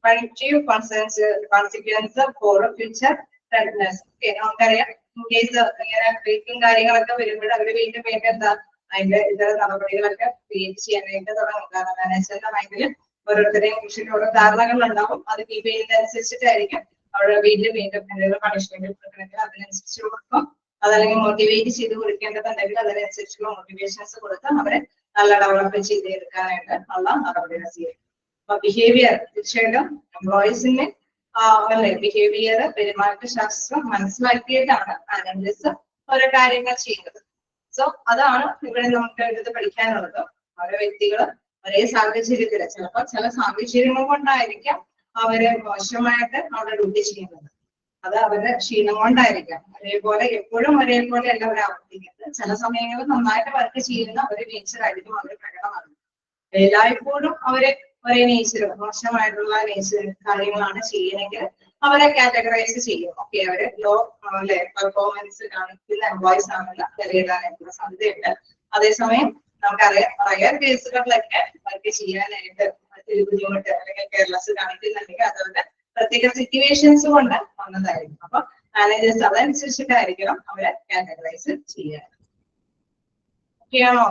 A: predictive consequence for future readiness. Okay, നമുക്കറിയാം in case ഇങ്ങനെ breaking കാര്യങ്ങളൊക്കെ വരുമ്പോൾ അവർ വീണ്ടും വേണ്ട എന്താ അതിന്റെ ഇത്തരം നടപടികളൊക്കെ create ചെയ്യാനായിട്ട് തുടങ്ങും. കാരണം മാനേജറിന്റെ മൈൻഡിൽ ഓരോരുത്തരെയും കുറിച്ചിട്ട് ഓരോ ധാരണകൾ ഉണ്ടാവും. അത് കീപ്പ് ചെയ്യുന്നതനുസരിച്ചിട്ടായിരിക്കും അവിടെ വീണ്ടും എന്തെങ്കിലും പണിഷ്മെന്റ് കൊടുക്കണമെങ്കിൽ അതിനനുസരിച്ച് കൊടുക്കും. അതല്ലെങ്കിൽ മോട്ടിവേറ്റ് ചെയ്ത് കൊടുക്കേണ്ടതുണ്ടെങ്കിൽ അതിനനുസരിച്ചുള്ള മോട്ടിവേഷൻസ് കൊടുത്ത് അവരെ നല്ല ഡെവലപ്പ് ചെയ്തെടുക്കാനായിട്ട് ഉള്ള നടപടികൾ ചെയ്യും. അപ്പൊ ബിഹേവിയർ തീർച്ചയായിട്ടും എംപ്ലോയീസിന്റെ അല്ലെ ബിഹേവിയർ പെരുമാറ്റ ശാസ്ത്രം മനസ്സിലാക്കിയിട്ടാണ് അനലിസ്റ്റ് ഓരോ കാര്യങ്ങൾ ചെയ്യുന്നത്. സോ അതാണ് ഇവിടെ നമുക്ക് എടുത്ത് പഠിക്കാനുള്ളത്. ഓരോ വ്യക്തികള് ഒരേ സാഹചര്യത്തില് ചിലപ്പോൾ ചില സാഹചര്യങ്ങൾ കൊണ്ടായിരിക്കാം അവര് മോശമായിട്ട് അവിടെ ഡ്യൂട്ടി ചെയ്യുന്നത്. അത് അവരുടെ ക്ഷീണം കൊണ്ടായിരിക്കാം. അതേപോലെ എപ്പോഴും ഒരേപോലെ അല്ല അവർ ആവർത്തിക്കുന്നത്. ചില സമയങ്ങളിൽ നന്നായിട്ട് വർക്ക് ചെയ്യുന്ന ഒരു നേച്ചറായിരിക്കും അവർ പ്രകടമാകുന്നത്. എല്ലായ്പ്പോഴും അവര് ഒരേ നേച്ചർ മോശമായിട്ടുള്ള നേച്ചർ കാര്യങ്ങളാണ് ചെയ്യണമെങ്കിൽ അവരെ കാറ്റഗറൈസ് ചെയ്യും. ഓക്കെ, അവര് ലോ പെർഫോമൻസ് കാണിക്കുന്ന എംപ്ലോയീസ് ആണെന്ന് വിലയിടാനായിട്ടുള്ള സാധ്യതയുണ്ട്. അതേസമയം നമുക്കറിയാം റയർ കേസുകളിലൊക്കെ വർക്ക് ചെയ്യാനായിട്ട് മറ്റൊരു ബുദ്ധിമുട്ട് അല്ലെങ്കിൽ കെയർലെസ് കാണിക്കുന്നുണ്ടെങ്കിൽ അതവരുടെ പ്രത്യേക സിറ്റുവേഷൻസ് കൊണ്ട് വന്നതായിരിക്കും. അപ്പൊ മാനേജേഴ്സ് അതനുസരിച്ചിട്ടായിരിക്കണം അവരെ കാറ്റഗറൈസ് ചെയ്യാൻ. ഓക്കെയാണോ?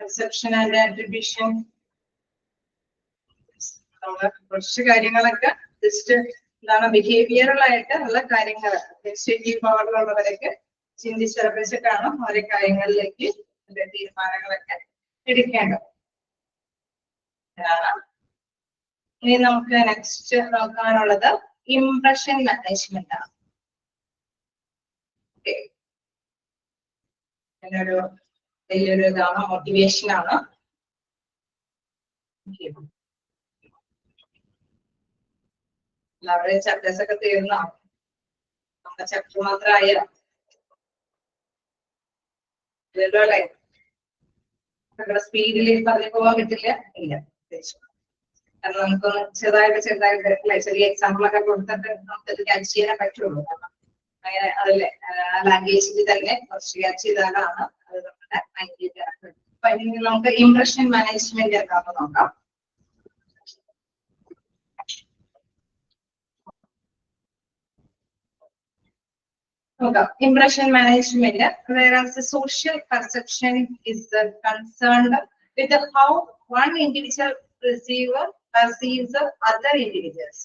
A: പെർസെപ്ഷൻ ആൻഡ് ആട്രിബ്യൂഷൻ നമ്മള് കുറച്ച് കാര്യങ്ങളൊക്കെ ജസ്റ്റ് എന്താണ് ബിഹേവിയറൽ ആയിട്ട് ഉള്ള കാര്യങ്ങൾ എക്സിക്യൂട്ടീവ് പവറിലുള്ളവരൊക്കെ ചിന്തിച്ചുറപ്പിച്ചിട്ടാണ് ഓരോ കാര്യങ്ങളിലേക്ക് തീരുമാനങ്ങളൊക്കെ എടുക്കേണ്ടത്. ഇനി നമുക്ക് നെക്സ്റ്റ് നോക്കാനുള്ളത് ഇംപ്രഷൻ മാനേജ്മെന്റ് ആണ്. ഓക്കെ, എന്നൊരു വലിയൊരു ഇതാണ്, മോട്ടിവേഷൻ ആണ്. എല്ലാവരുടെയും ചാപ്റ്റേഴ്സ് ഒക്കെ തീർന്നാണ്. നമ്മുടെ ചാപ്റ്റർ മാത്രമായ അല്ലേ സ്പീഡിൽ പറഞ്ഞു പോകാൻ പറ്റില്ല. ഇല്ല, കാരണം നമുക്കൊന്ന് ചെറുതായിട്ട് അല്ലെ ചെറിയ എക്സാമ്പിൾ ഒക്കെ കൊടുത്തിട്ട് നമുക്കത് ക്യാച്ച് ചെയ്യാൻ പറ്റുള്ളൂ. അങ്ങനെ അതല്ലേ ലാംഗ്വേജിൽ തന്നെ കുറച്ച് ക്യാച്ച് ചെയ്താലാണ് അത് നമ്മുടെ മൈൻഡിൽ. അപ്പൊ ഇനി നമുക്ക് ഇംപ്രഷൻ മാനേജ്മെന്റ് എന്താണെന്ന് നോക്കാം. Impression management, whereas the social perception is concerned with how one individual perceives other individuals.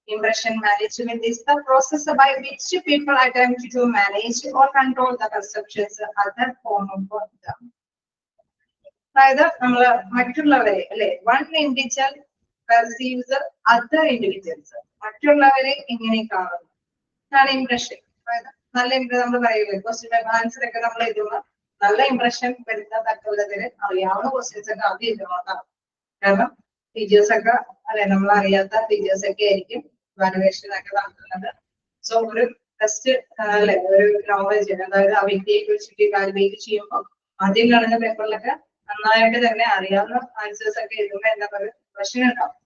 A: Impression management is the process by which people attempt to manage or control the perceptions of other form of them. അതായത് നമ്മള് മറ്റുള്ളവരെ അല്ലെ one individual perceives other individuals മറ്റുള്ളവരെ എങ്ങനെ കാണുന്നു ആണ് impression. നല്ല impression നമ്മൾ പറയില്ലേ ക്വസ്റ്റ്യൻ ആൻസർ ഒക്കെ നമ്മൾ എഴുതുമ്പോൾ നല്ല ഇംപ്രഷൻ വരുന്ന തക്കവിധത്തില് അറിയാവുന്ന ക്വസ്റ്റ്യൻസ് ഒക്കെ ആദ്യം എഴുതുന്നതാണ്. കാരണം ടീച്ചേഴ്സ് ഒക്കെ അല്ലെ നമ്മൾ അറിയാത്ത ടീച്ചേഴ്സ് ഒക്കെ ആയിരിക്കും വാലുവേഷൻ ഒക്കെ നടത്തുന്നത്. സോ ഒരു ടെസ്റ്റ് അല്ലെ ഒരു നോളജ് അതായത് ആ വ്യക്തിയെ കുറിച്ചിട്ട് വാലുവേറ്റ് ചെയ്യുമ്പോൾ ആദ്യം കാണുന്ന പേപ്പറിലൊക്കെ നന്നായിട്ട് തന്നെ അറിയാവുന്ന ആൻസേഴ്സ് ഒക്കെ എഴുതുമ്പോൾ എന്താ പറയുക ഇംപ്രഷൻ ഉണ്ടാവും.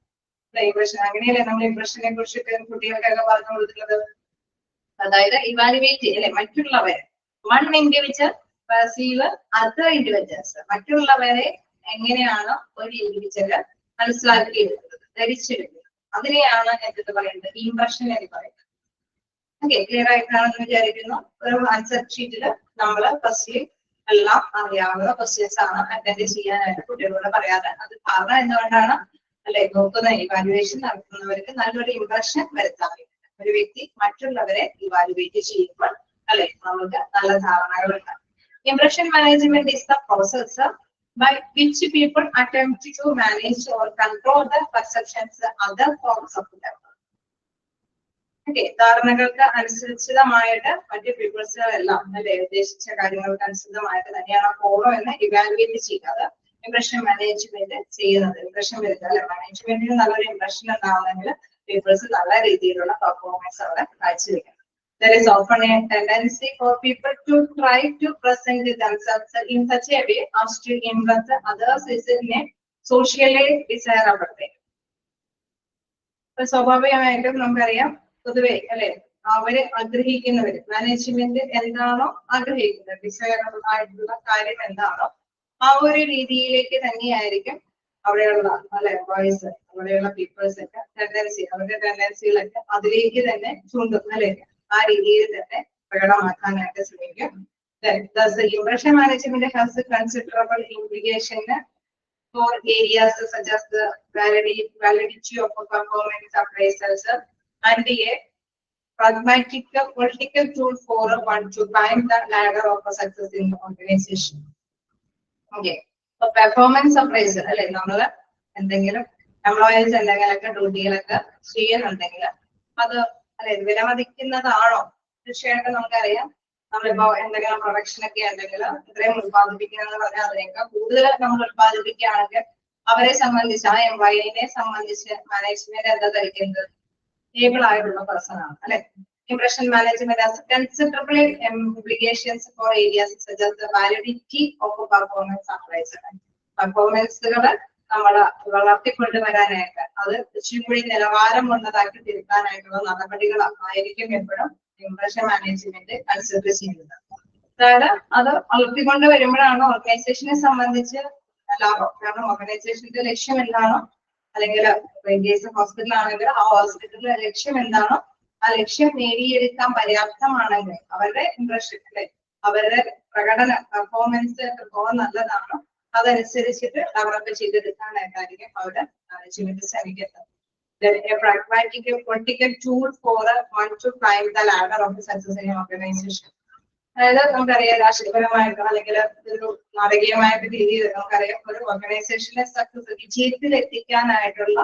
A: ഇംപ്രഷൻ അങ്ങനെയല്ലേ നമ്മൾ ഇംപ്രഷനെ കുറിച്ചിട്ട് കുട്ടികൾക്കൊക്കെ പറഞ്ഞു കൊടുക്കുന്നത്. അതായത് ഇവാലുവേറ്റ് അല്ലെ മറ്റുള്ളവരെ one individual perceive other individuals മറ്റുള്ളവരെ എങ്ങനെയാണ് ഒരു ഇൻഡിവിജ്വല് മനസ്സിലാക്കിയെടുക്കുന്നത് ധരിച്ചെടുക്കുന്നത് അതിനെയാണ് എന്ത് പറയുന്നത് ഇംപ്രഷൻ എന്ന് പറയുന്നത്. ഓക്കെ, ക്ലിയർ ആയിട്ടാണെന്ന് വിചാരിക്കുന്നു. ഒരു ആൻസർ ഷീറ്റില് നമ്മള് ഫസ്റ്റ് എല്ലാം അറിയാവുന്ന ക്വസ്റ്റ്യൻസ് ആണ് അറ്റൻഡ് ചെയ്യാനായിട്ട് കുട്ടികളോട് പറയാറ്. അത് കാരണം എന്തുകൊണ്ടാണ് അല്ലെ നോക്കുന്ന ഇവാലുവേഷൻ നടത്തുന്നവർക്ക് നല്ലൊരു ഇംപ്രഷൻ വരുത്താൻ വേണ്ടി ഒരു വ്യക്തി മറ്റുള്ളവരെ ഇവാലുവേറ്റ് ചെയ്യുമ്പോൾ അല്ലെ നമുക്ക് നല്ല ധാരണകളുണ്ട്. Impression management is the process by which people attempt to manage or control the perceptions other forms of them. Okay, ധാരണകൾക്ക് അനുസരിതമായിട്ട് മറ്റു പീപ്പിൾസ് എല്ലാം അല്ലെ ഉദ്ദേശിച്ച കാര്യങ്ങൾക്ക് അനുസൃതമായിട്ട് തന്നെയാണ് ഫോളോ എന്ന് ഇവാലുവേറ്റ് ചെയ്യുന്നത് ഇംപ്രഷൻ മാനേജ്മെന്റ് ചെയ്യുന്നത്. ഇംപ്രഷൻ വരുന്നത് അല്ലെ മാനേജ്മെന്റിന് നല്ലൊരു ഇംപ്രഷൻ ഉണ്ടാവുന്നെങ്കിൽ പീപ്പിൾസ് നല്ല രീതിയിലുള്ള പെർഫോമൻസ് അവിടെ കാഴ്ചവെക്കണം. There is often a tendency for people to try to present themselves in such a way as to impress others in a socially desirable way. സ്വാഭാവികമായിട്ടും നമുക്കറിയാം പൊതുവെ അല്ലെ അവര് ആഗ്രഹിക്കുന്നവര് മാനേജ്മെന്റ് എന്താണോ ആഗ്രഹിക്കുന്നത് ഡിസൈറബിൾ ആയിട്ടുള്ള കാര്യം എന്താണോ ആ ഒരു രീതിയിലേക്ക് തന്നെയായിരിക്കും അവിടെയുള്ള അല്ലെ എംപ്ലോയീസ് അവിടെയുള്ള പീപ്പിൾസ് ഒക്കെ ടെൻഡൻസി അവരുടെ ടെൻഡൻസികളൊക്കെ അതിലേക്ക് തന്നെ ചൂണ്ടും അല്ലെ ആ രീതിയിൽ തന്നെ പ്രകടമാക്കാനായിട്ട് ശ്രമിക്കും. Thus, the impression management has a considerable implication for areas such as the validity of performance appraisals and a pragmatic political tool for one to climb the ladder of success in the organization. Okay, so performance appraisal അല്ലെ നമ്മള് എന്തെങ്കിലും employees എന്തെങ്കിലുമൊക്കെ ഡ്യൂട്ടികളൊക്കെ ചെയ്യുന്നുണ്ടെങ്കിൽ അത് അല്ലെ വിലമതിക്കുന്നതാണോ തീർച്ചയായിട്ടും നമുക്കറിയാം നമ്മളിപ്പോ എന്തെങ്കിലും പ്രൊഡക്ഷൻ ഒക്കെ ഉണ്ടെങ്കിൽ ഇത്രയും ഉത്പാദിപ്പിക്കുക എന്ന് പറഞ്ഞാൽ അതിനേക്കാൾ കൂടുതൽ നമ്മൾ ഉത്പാദിപ്പിക്കുകയാണെങ്കിൽ അവരെ സംബന്ധിച്ച് ആ എംപ്ലോയിനെ സംബന്ധിച്ച് മാനേജ്മെന്റ് എന്താ ധരിക്കുന്നത് able ആയിട്ടുള്ള പേഴ്സൺ ആണ് അല്ലെ. Impression management has considerable implications for areas such as the validity of performance appraisal. പെർഫോമൻസുകൾ നമ്മൾ വളർത്തിക്കൊണ്ടുവരാനായിട്ട് അത് ഇച്ചിരി കൂടി നിലവാരമുള്ളതാക്കി തീർക്കാനായിട്ടുള്ള നടപടികളായിരിക്കും എപ്പോഴും ഇംപ്രഷൻ മാനേജ്മെന്റ് കൺസിഡർ ചെയ്യുന്നത്. അതായത് അത് വളർത്തിക്കൊണ്ട് വരുമ്പോഴാണ് ഓർഗനൈസേഷനെ സംബന്ധിച്ച് ലാഭം. കാരണം ഓർഗനൈസേഷന്റെ ലക്ഷ്യം എന്താണോ, അല്ലെങ്കിൽ കേസ് ഹോസ്പിറ്റൽ ആണെങ്കിൽ ആ ഹോസ്പിറ്റലിന്റെ ലക്ഷ്യം എന്താണോ ആ ലക്ഷ്യം നേടിയെടുക്കാൻ പര്യാപ്തമാണെങ്കിൽ അവരുടെ ഇംപ്രഷൻ അല്ലെ, അവരുടെ പ്രകടന പെർഫോമൻസ് എത്രത്തോളം നല്ലതാണോ അതനുസരിച്ചിട്ട് ഡെവലപ്പ് ചെയ്തെടുക്കാനായിട്ടായിരിക്കും അവരുടെ മാനേജ്മെന്റ് ശ്രമിക്കുന്നത്. A pragmatic political tool for one to climb the ladder of the success in organization. അതായത് നമുക്കറിയാം രാഷ്ട്രീയപരമായിട്ട് അല്ലെങ്കിൽ ഒരു നാടകീയമായിട്ട് രീതിയിൽ നമുക്കറിയാം ഒരു ഓർഗനൈസേഷനെ സക്സസ് വിജയത്തിൽ എത്തിക്കാനായിട്ടുള്ള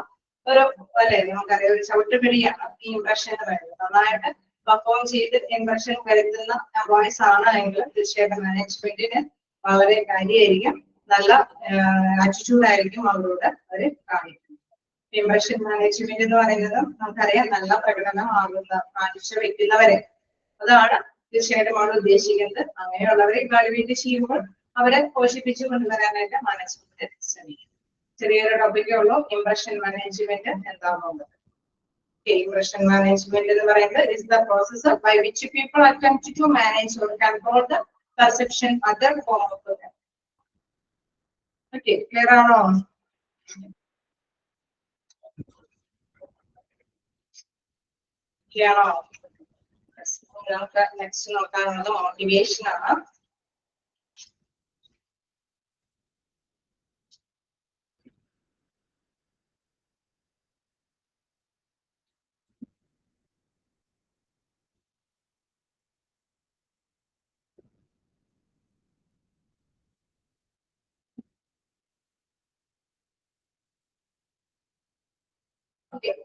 A: ഒരു അല്ലെ നമുക്കറിയാം ഒരു ചവിട്ടുപിടിയാണ് ഈ ഇംപ്രഷൻ എന്ന് പറയുന്നത്. നന്നായിട്ട് പെർഫോം ചെയ്ത് ഇംപ്രഷൻ വരുത്തുന്ന എംപ്ലോയീസ് ആണ് എങ്കിൽ തീർച്ചയായിട്ടും മാനേജ്മെന്റിന് വളരെ കാര്യമായിരിക്കും, നല്ല ആറ്റിറ്റ്യൂഡ് ആയിരിക്കും അവരോട് അവര് കാണിക്കുന്നത്. ഇംപ്രഷൻ മാനേജ്മെന്റ് എന്ന് പറയുന്നത് നമുക്കറിയാം നല്ല പ്രകടനം കാണിച്ചു വെക്കുന്നവരെ അതാണ് തീർച്ചയായിട്ടും നമ്മൾ ഉദ്ദേശിക്കുന്നത്. അങ്ങനെയുള്ളവരെ ഇവാലുവേറ്റ് ചെയ്യുമ്പോൾ അവരെ പോഷിപ്പിച്ചു കൊണ്ടുവരാനായിട്ട് മാനേജ്മെന്റ് ശ്രമിക്കും. ചെറിയൊരു ടോപ്പിക്കേ ഉള്ളൂ ഇംപ്രഷൻ മാനേജ്മെന്റ് എന്താണെന്നുള്ളത്. ഇംപ്രഷൻ മാനേജ്മെന്റ് എന്ന് പറയുന്നത് is the process by which people attempt to manage or control the perception other form of them. Okay, clear ആണോ? ക്ലിയർ ആണോ? നമുക്ക് നെക്സ്റ്റ് നോക്കാനുള്ളത് മോട്ടിവേഷൻ ആണ്.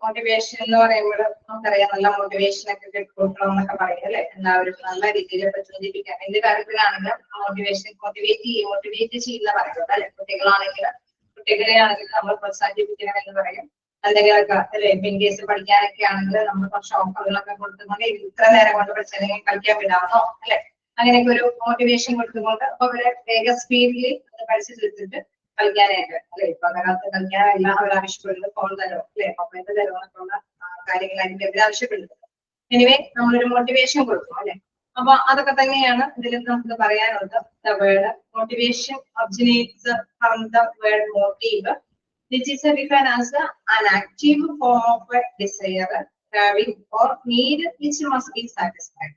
A: മോട്ടിവേഷൻ എന്ന് പറയുമ്പോൾ നമുക്കറിയാം നല്ല മോട്ടിവേഷൻ ഒക്കെ കൊടുക്കണം എന്നൊക്കെ പറയും അല്ലെ, എല്ലാവരും നല്ല രീതിയിൽ പ്രചോദിപ്പിക്കാൻ എന്ത് കാര്യത്തിലാണെങ്കിലും മോട്ടിവേറ്റ് ചെയ്യുന്ന പറയുന്നത് അല്ലെ. കുട്ടികളെ ആണെങ്കിൽ നമ്മൾ പ്രോത്സാഹിപ്പിക്കണം എന്ന് പറയും. എന്തെങ്കിലുമൊക്കെ അല്ലെ ഇൻ കേസ് പഠിക്കാനൊക്കെ ആണെങ്കിൽ നമ്മൾ കുറച്ച് ഓഫറുകളൊക്കെ കൊടുത്തുകൊണ്ട് ഇത്ര നേരം കൊണ്ട് പഠിച്ചല്ലെങ്കിൽ കളിക്കാൻ വിടാമോ അല്ലെ, അങ്ങനെയൊക്കെ ഒരു മോട്ടിവേഷൻ കൊടുത്തുകൊണ്ട് അപ്പൊ അവരെ വേഗ സ്പീഡിൽ പഠിച്ചു തീർത്തിട്ട് കളിക്കാനായിട്ട് അല്ലെ. ഇപ്പൊ അതിനകത്ത് കളിക്കാനല്ല അവർ ആവശ്യപ്പെടുന്നത് ഫോൺ തരോ അല്ലെ, മൊബൈൽ തരോ എന്നൊക്കെയുള്ള കാര്യങ്ങളായിരിക്കും അവർ ആവശ്യപ്പെടുന്നത്. എനിവേ നമ്മളൊരു മോട്ടിവേഷൻ കൊടുക്കും അല്ലെ. അപ്പൊ അതൊക്കെ തന്നെയാണ് ഇതിൽ നമുക്ക് പറയാനുള്ളത്. The word motivation originates from the word motive, which is defined as an active form of a desire, craving or need which must be satisfied.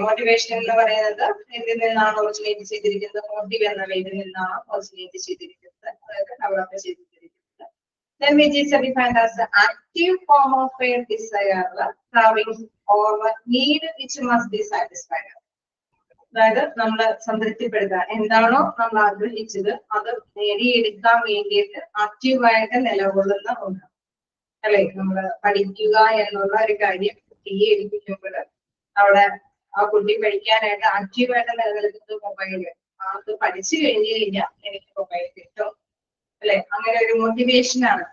A: Motivation എന്ന് പറയുന്നത് ഇതിൽ നിന്നാണ് ഒറിജിനേറ്റ് ചെയ്തിരിക്കുന്നത്, മോട്ടീവ് എന്ന വേദിൽ നിന്നാണ് ഒറിജിനേറ്റ് ചെയ്തിരിക്കുന്നത്, അതായത് ഡെവലപ്പ് ചെയ്തിരിക്കുന്നത്. Then which is defined as an active form of a desire, craving or need which must be satisfied. അതായത് നമ്മൾ സംതൃപ്തിപ്പെടുത്താൻ എന്താണോ നമ്മൾ ആഗ്രഹിച്ചത് അത് നേടിയെടുക്കാൻ വേണ്ടിയിട്ട് ആക്റ്റീവായിട്ട് നിലകൊള്ളുന്ന ഒന്ന് അല്ലെ. നമ്മൾ പഠിക്കുക എന്നുള്ള ഒരു കാര്യം കുട്ടിയെ എടുപ്പിക്കുമ്പോൾ അവിടെ ആ കുട്ടി പഠിക്കാനായിട്ട് ആക്റ്റീവായിട്ട് നിലനിൽക്കുന്നത് മൊബൈല്. അത് പഠിച്ചു കഴിഞ്ഞു കഴിഞ്ഞാൽ എനിക്ക് മൊബൈൽ കിട്ടും അല്ലെ, അങ്ങനെ ഒരു മോട്ടിവേഷൻ ആണ്.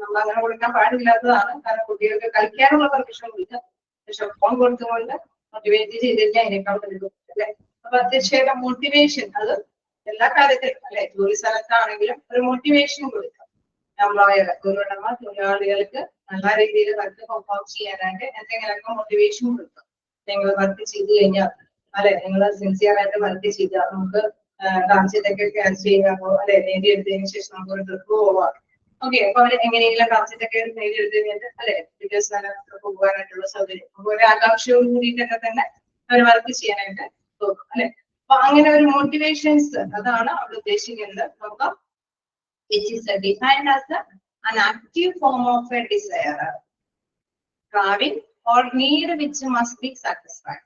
A: നമ്മൾ അങ്ങനെ കൊടുക്കാൻ പാടില്ലാത്തതാണ്. കാരണം കുട്ടികൾക്ക് കളിക്കാനുള്ള പെർമിഷൻ കൊടുക്കുക, പക്ഷെ ഫോൺ കൊടുത്തുകൊണ്ട് മോട്ടിവേറ്റ് ചെയ്തിരിക്കാൻ അതിനേക്കാൾ വലുതും അല്ലെ. അപ്പൊ തീർച്ചയായിട്ടും മോട്ടിവേഷൻ അത് എല്ലാ കാര്യത്തിലും അല്ലെ, ജോലി സ്ഥലത്താണെങ്കിലും ഒരു മോട്ടിവേഷൻ കൊടുക്കാം. എംപ്ലോയർ തൊഴിലാളികൾക്ക് നല്ല രീതിയിൽ വർക്ക് പെർഫോം ചെയ്യാനായിട്ട് എന്തെങ്കിലുമൊക്കെ മോട്ടിവേഷൻ കൊടുക്കാം. നിങ്ങൾ വർക്ക് ചെയ്ത് കഴിഞ്ഞാൽ അല്ലെ, നിങ്ങൾ സിൻസിയർ ആയിട്ട് വർക്ക് ചെയ്താൽ നമുക്ക് ടാർജറ്റൊക്കെ ചെയ്യാമോ അല്ലെ, നേടിയെടുത്തതിന് ശേഷം നമുക്ക് ഒരു ട്രിപ്പ് പോവാം. ഓക്കെ, അപ്പൊ അവര് എങ്ങനെയെങ്കിലും ടാർജറ്റൊക്കെ നേടിയെടുത്ത് കഴിഞ്ഞിട്ട് അല്ലെ പിറ്റേ സ്ഥലത്ത് പോകാനായിട്ടുള്ള സൗകര്യം ഒരു ആകാംക്ഷയോട് കൂടിയിട്ടൊക്കെ തന്നെ അവർ വർക്ക് ചെയ്യാനായിട്ട് തോന്നും അല്ലെ. അപ്പൊ അങ്ങനെ ഒരു മോട്ടിവേഷൻസ് അതാണ് അവിടെ ഉദ്ദേശിക്കുന്നത്. നമുക്ക് which is defined as an active form of a desire, craving or need which must be satisfied.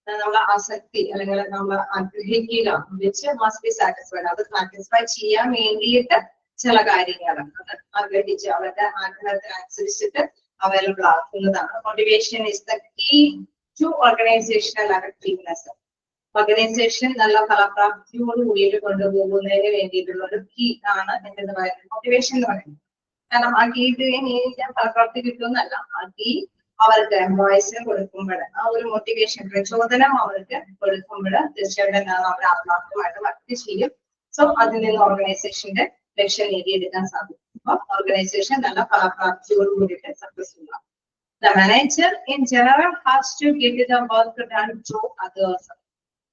A: നമ്മൾ ആസക്തി അല്ലെങ്കിൽ നമ്മൾ ആഗ്രഹിക്കുക which must be satisfied, അത് സാറ്റിസ്ഫൈ ചെയ്യാൻ വേണ്ടിയിട്ട് ചില കാര്യങ്ങൾ അത് ആഗ്രഹിച്ച് അവരുടെ ആഗ്രഹത്തിനനുസരിച്ചിട്ട് അവൈലബിൾ ആക്കുന്നതാണ്. Motivation is the key to organisational effectiveness. Organisation നല്ല ഫലപ്രാപ്തിയോട് കൂടിയിട്ട് കൊണ്ടുപോകുന്നതിന് വേണ്ടിയിട്ടുള്ള ഒരു കീ ആണ് എന്തെന്ന് പറയുന്നത് മോട്ടിവേഷൻ എന്ന് പറയുന്നത്. കാരണം ആ കീ കഴിഞ്ഞാൽ ഫലപ്രാപ്തി കിട്ടുമെന്നല്ല, ആ കീ അവർക്ക് എംപ്ലോയീസിന് കൊടുക്കുമ്പോൾ ആ ഒരു മോട്ടിവേഷൻ പ്രചോദനം അവർക്ക് കൊടുക്കുമ്പോൾ തീർച്ചയായിട്ടും എന്താണ് അവർ ആത്മാർത്ഥമായിട്ട് വർക്ക് ചെയ്യും. സോ അതിൽ നിന്ന് ഓർഗനൈസേഷന്റെ ലക്ഷ്യം നേടിയെടുക്കാൻ സാധിക്കും. അപ്പൊ ഓർഗനൈസേഷൻ നല്ല ഫലപ്രാപ്തിയോട് കൂടിയിട്ട് സക്സസ്ഫുൾ ആകും. The manager in general has to get the work done through others.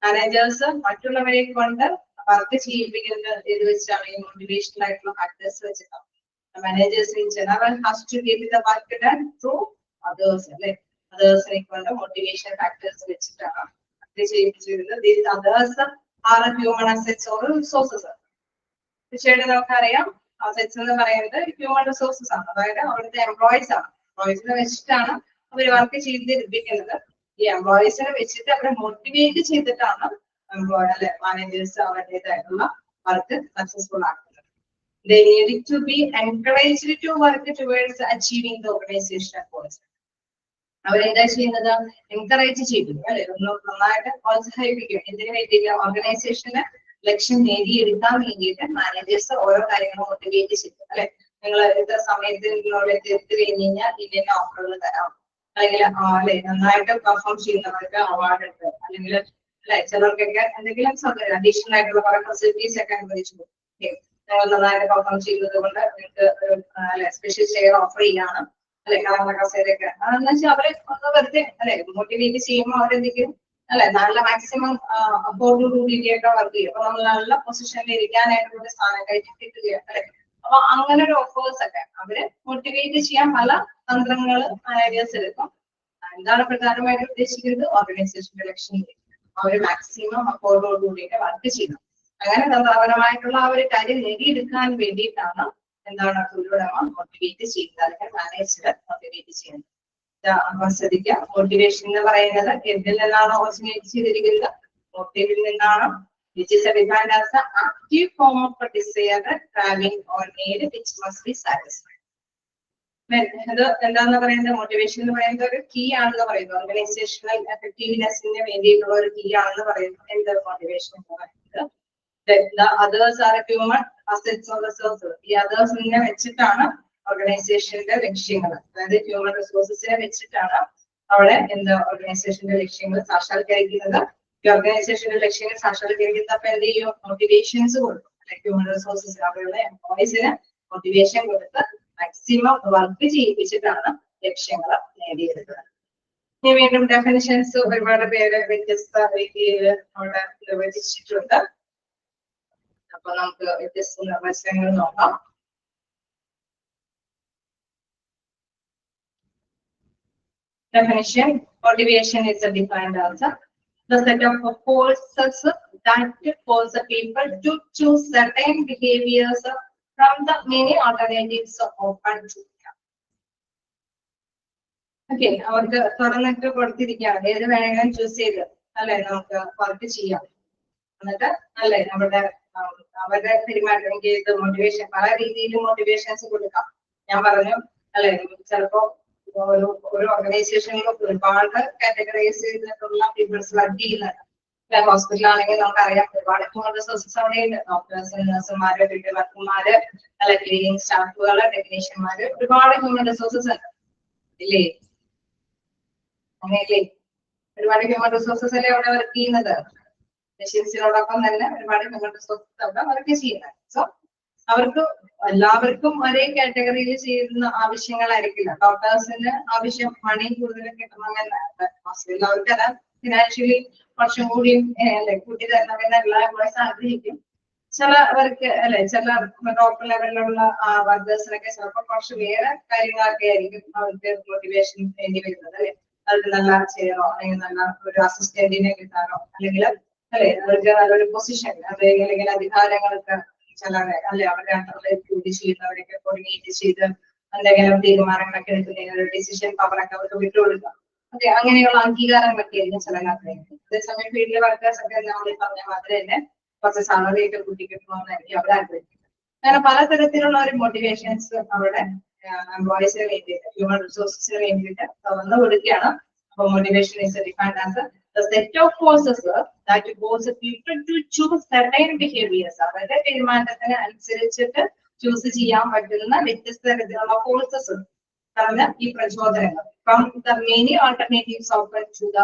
A: Managers മറ്റുള്ളവരെ കൊണ്ട് വർക്ക് ചെയ്യിപ്പിക്കുന്നത് ഇത് വെച്ചാണ് ഈ മോട്ടിവേഷണൽ ആയിട്ടുള്ള ഫാക്ടേഴ്സ് വെച്ചിട്ടാണ്. Managers in general has to get the work done through others. അല്ലെ, അതേഴ്സിനെ കൊണ്ട് മോട്ടിവേഷൻ ഫാക്ടേഴ്സ് വെച്ചിട്ടാണ് ഇത് ചെയ്യിപ്പിച്ചിരുന്നത്. These others are human assets or resources. തീർച്ചയായിട്ടും നമുക്കറിയാം അസെറ്റ്സ് എന്ന് പറയുന്നത് ഹ്യൂമൻ റിസോഴ്സസ് ആണ്, അതായത് അവിടുത്തെ എംപ്ലോയീസ് ആണ്. എംപ്ലോയീസിനെ വെച്ചിട്ടാണ് അവർ വർക്ക് ചെയ്തിരിക്കുന്നത്. ഈ എംപ്ലോയീസിനെ വെച്ചിട്ട് അവരെ മോട്ടിവേറ്റ് ചെയ്തിട്ടാണ് മാനേജേഴ്സ് അവരുടേതായിട്ടുള്ള വർക്ക് സക്സസ്ഫുൾ ആക്കുന്നത്. They need to be encouraged to work towards achieving the organizational goals. അവരെന്താ ചെയ്യുന്നത്? എൻകറേജ് ചെയ്യിപ്പിക്കും അല്ലെ, ഒന്ന് നന്നായിട്ട് പ്രോത്സാഹിപ്പിക്കും. എന്തിനു വേണ്ടിയിട്ട്? ഓർഗനൈസേഷന് ലക്ഷ്യം നേടിയെടുക്കാൻ വേണ്ടിയിട്ട് മാനേജേഴ്സ് ഓരോ കാര്യങ്ങളും മോട്ടിവേറ്റ് ചെയ്യും. അല്ലെ, നിങ്ങൾ ഇത്ര സമയത്ത് നിങ്ങളോട് എത്തി കഴിഞ്ഞ് കഴിഞ്ഞാൽ ഇതിന്റെ ഓഫറുകൾ തരാം, അല്ലെങ്കിൽ അല്ലെ നന്നായിട്ട് പെർഫോം ചെയ്യുന്നവർക്ക് അവാർഡ് ഉണ്ട്, അല്ലെങ്കിൽ അല്ലെ ചിലർക്കൊക്കെ എന്തെങ്കിലും അഡീഷണൽ ആയിട്ടുള്ള കുറെ ഫെസിലിറ്റീസ് ഒക്കെ അനുവദിച്ചു കൊടുക്കും. നിങ്ങൾ നന്നായിട്ട് പെർഫോം ചെയ്യുന്നത് കൊണ്ട് നിങ്ങൾക്ക് അല്ലെ സ്പെഷ്യൽ ഷെയർ ഓഫർ ചെയ്യാണ്, അല്ലെ കറങ്ങുന്ന കസേരയൊക്കെ. അതെന്ന് വെച്ചാൽ അവരെ ഒന്ന് വെറുതെ അല്ലെ മോട്ടിവേറ്റ് ചെയ്യുമ്പോൾ അവരെന്തെങ്കിലും അല്ലെ നല്ല മാക്സിമം അഫോർഡ് കൂടിയിട്ടൊക്കെ വർക്ക് ചെയ്യും. അപ്പൊ നമ്മൾ നല്ല പൊസിഷനിൽ ഇരിക്കാനായിട്ടുള്ള ഒരു സ്ഥാനം കഴിഞ്ഞ് കിട്ടുകയാണ് അല്ലെ. അപ്പൊ അങ്ങനെ ഒരു ഓഫേഴ്സ് ഒക്കെ അവര് മോട്ടിവേറ്റ് ചെയ്യാൻ പല തന്ത്രങ്ങൾ മാനേജേഴ്സ് എടുക്കും. എന്താണ് പ്രധാനമായിട്ട് ഉദ്ദേശിക്കുന്നത്? ഓർഗനൈസേഷന്റെ ലക്ഷ്യം അവര് മാക്സിമം അഫോർഡോട് കൂടിയിട്ട് വർക്ക് ചെയ്യണം. അങ്ങനെ തന്ത്രപരമായിട്ടുള്ള ആ ഒരു കാര്യം നേടിയെടുക്കാൻ വേണ്ടിയിട്ടാണ് എന്താണ് തൊഴിലുടമ മോട്ടിവേറ്റ് ചെയ്യുന്നത്, അല്ലെങ്കിൽ മാനേജർ മോട്ടിവേറ്റ് ചെയ്യുന്നത്. ശ്രദ്ധിക്കുക, മോട്ടിവേഷൻ എന്ന് പറയുന്നത് എന്തിൽ നിന്നാണ് ഒറിജിനേറ്റ് ചെയ്തിരിക്കുന്നത്? മോട്ടീവിൽ നിന്നാണ്. Which is defined as the active form of a desire, craving or need which must be satisfied. ഇത് എന്താന്ന് പറയുന്നത്? മോട്ടിവേഷൻ എന്ന് പറയുന്നത് ഒരു കീ ആണെന്ന് പറയുന്നത്, ഓർഗനൈസേഷണൽ എഫക്റ്റീവ്നെസിന് വേണ്ടിയിട്ടുള്ള ഒരു കീ ആണെന്ന് പറയുന്നത്. എന്ത് മോട്ടിവേഷൻ എന്ന് പറയുന്നത്? The others are human assets or resources. ഈ അതേഴ്സിനെ വെച്ചിട്ടാണ് ഓർഗനൈസേഷന്റെ ലക്ഷ്യങ്ങൾ, അതായത് ഹ്യൂമൻ റിസോഴ്സസിനെ വെച്ചിട്ടാണ് അവിടെ എന്താ ഓർഗനൈസേഷന്റെ ലക്ഷ്യങ്ങൾ സാക്ഷാത്കരിക്കുന്നത്. ഈ ഓർഗനൈസേഷന്റെ ലക്ഷ്യങ്ങൾ സാക്ഷാത്കരിക്കുന്നപ്പോ എന്ത് ചെയ്യും? മോട്ടിവേഷൻസ് കൊടുക്കും. ഹ്യൂമൻ റിസോഴ്സസ് അവരുടെ എംപ്ലോയീസിന് മോട്ടിവേഷൻ കൊടുത്ത് മാക്സിമം വർക്ക് ചെയ്യിപ്പിച്ചിട്ടാണ് ലക്ഷ്യങ്ങൾ നേടിയെടുക്കുന്നത്. ഇനി വീണ്ടും ഡെഫിനിഷൻസ് ഒരുപാട് പേര് വ്യത്യസ്ത രീതിയിൽ അവിടെ നിർവചിച്ചിട്ടുണ്ട്. അപ്പൊ നമുക്ക് വ്യത്യസ്ത നിർവചനങ്ങൾ നോക്കാം. Definition: motivation is defined as the set of forces that cause people to choose certain behaviors from the many alternatives open to them. Okay, അവർക്ക് തുറന്നിട്ട് കൊടുത്തിരിക്കുകയാണ്, ഏത് വേണമെങ്കിലും ചൂസ് ചെയ്ത് അല്ലെ നമുക്ക് വർക്ക് ചെയ്യാം. എന്നിട്ട് അല്ലെ അവരുടെ പെരുമാറ്റം ചെയ്ത് മോട്ടിവേഷൻ പല രീതിയിൽ മോട്ടിവേഷൻസ് കൊടുക്കാം. ഞാൻ പറഞ്ഞു അല്ലെ, ചിലപ്പോ ഒരു ഓർഗനൈസേഷനിൽ ഒരുപാട് കാറ്റഗറൈസ് ചെയ്തിട്ടുള്ള പീപ്പിൾസ് വർക്ക് ചെയ്യുന്നുണ്ട്. ഹോസ്പിറ്റൽ ആണെങ്കിൽ നമുക്കറിയാം ഒരുപാട് ഹ്യൂമൻ റിസോഴ്സസ് അവിടെയുണ്ട്. ഡോക്ടേഴ്സ്, നഴ്സുമാര്, ഫീൽഡ് വർക്കർമാര്, അല്ലെ ക്ലീനിങ് സ്റ്റാഫുകള്, ടെക്നീഷ്യന്മാര്, ഒരുപാട് ഹ്യൂമൻ റിസോഴ്സസ് ഉണ്ട് ഇല്ലേ? അങ്ങനെയല്ലേ? ഒരുപാട് ഹ്യൂമൻ റിസോഴ്സസ് അല്ലേ അവിടെ വർക്ക് ചെയ്യുന്നത്. മെഷീൻസിനോടൊപ്പം തന്നെ ഒരുപാട് ഹ്യൂമൻ റിസോഴ്സസ് അവിടെ വർക്ക് ചെയ്യുന്നത്. സോ അവർക്ക് എല്ലാവർക്കും ഒരേ കാറ്റഗറിയിൽ ചെയ്യുന്ന ആവശ്യങ്ങളായിരിക്കില്ല. ഡോക്ടേഴ്സിന് ആവശ്യം മണി കൂടുതൽ കിട്ടണമെന്നല്ല, ഹോസ്പിറ്റലിൽ അവർക്കല്ല ഫിനാൻഷ്യലി കുറച്ചും കൂടി കൂട്ടി തരണമെന്ന് എല്ലാ എംപ്ലോയീസ് ആഗ്രഹിക്കും. ചിലവർക്ക് അല്ലെ ചില ടോപ്പ് ലെവലിലുള്ള വർക്കേഴ്സിനൊക്കെ ചിലപ്പോൾ കുറച്ച് വേറെ കാര്യങ്ങളൊക്കെ ആയിരിക്കും അവർക്ക് മോട്ടിവേഷൻ വേണ്ടി വരുന്നത് അല്ലെ. അവർക്ക് നല്ല ചെയറോ അല്ലെങ്കിൽ നല്ല ഒരു അസിസ്റ്റന്റിനെ കിട്ടാനോ അല്ലെങ്കിൽ അല്ലെ അവർക്ക് നല്ലൊരു പൊസിഷൻ അല്ലെങ്കിൽ അധികാരങ്ങളൊക്കെ ചിലവരെ അല്ലെ അവരുടെ അണ്ടറിൽ ജോലി ചെയ്യുന്നവരൊക്കെ കോർഡിനേറ്റ് ചെയ്ത് എന്തെങ്കിലും തീരുമാനങ്ങളൊക്കെ എടുക്കുന്നതിന് ഡിസിഷൻ പവറൊക്കെ അവർക്ക് വിട്ടുകൊടുക്കാം. ഓക്കെ, അങ്ങനെയുള്ള അംഗീകാരങ്ങളൊക്കെ ആയിരിക്കും ചില കാര്യങ്ങൾ. അതേസമയം ഫീൽഡ് വർക്കേഴ്സ് ഒക്കെ നമ്മൾ പറഞ്ഞ മാതിരി തന്നെ കുറച്ച് സാലറി ഒക്കെ കൂട്ടി കിട്ടണമെന്നായിരിക്കും അവർ ആഗ്രഹിക്കുന്നത്. അങ്ങനെ പലതരത്തിലുള്ള ഒരു മോട്ടിവേഷൻസ് അവിടെ എംപ്ലോയീസിന് വേണ്ടിയിട്ട് ഹ്യൂമൻ റിസോഴ്സസിന് വേണ്ടിയിട്ട് തുറന്നു കൊടുക്കുകയാണ്. motivation is defined as the set of forces that cause people to choose certain behaviors. അവരുടെ തീരുമാനത്തിന് അനുസരിച്ചിട്ട് ചൂസ് ചെയ്യാൻ പറ്റുന്ന വ്യത്യസ്ത തരത്തിലുള്ള ഫോഴ്സസ് പറഞ്ഞ ഈ പ്രചോദനങ്ങൾ from the many alternatives open to the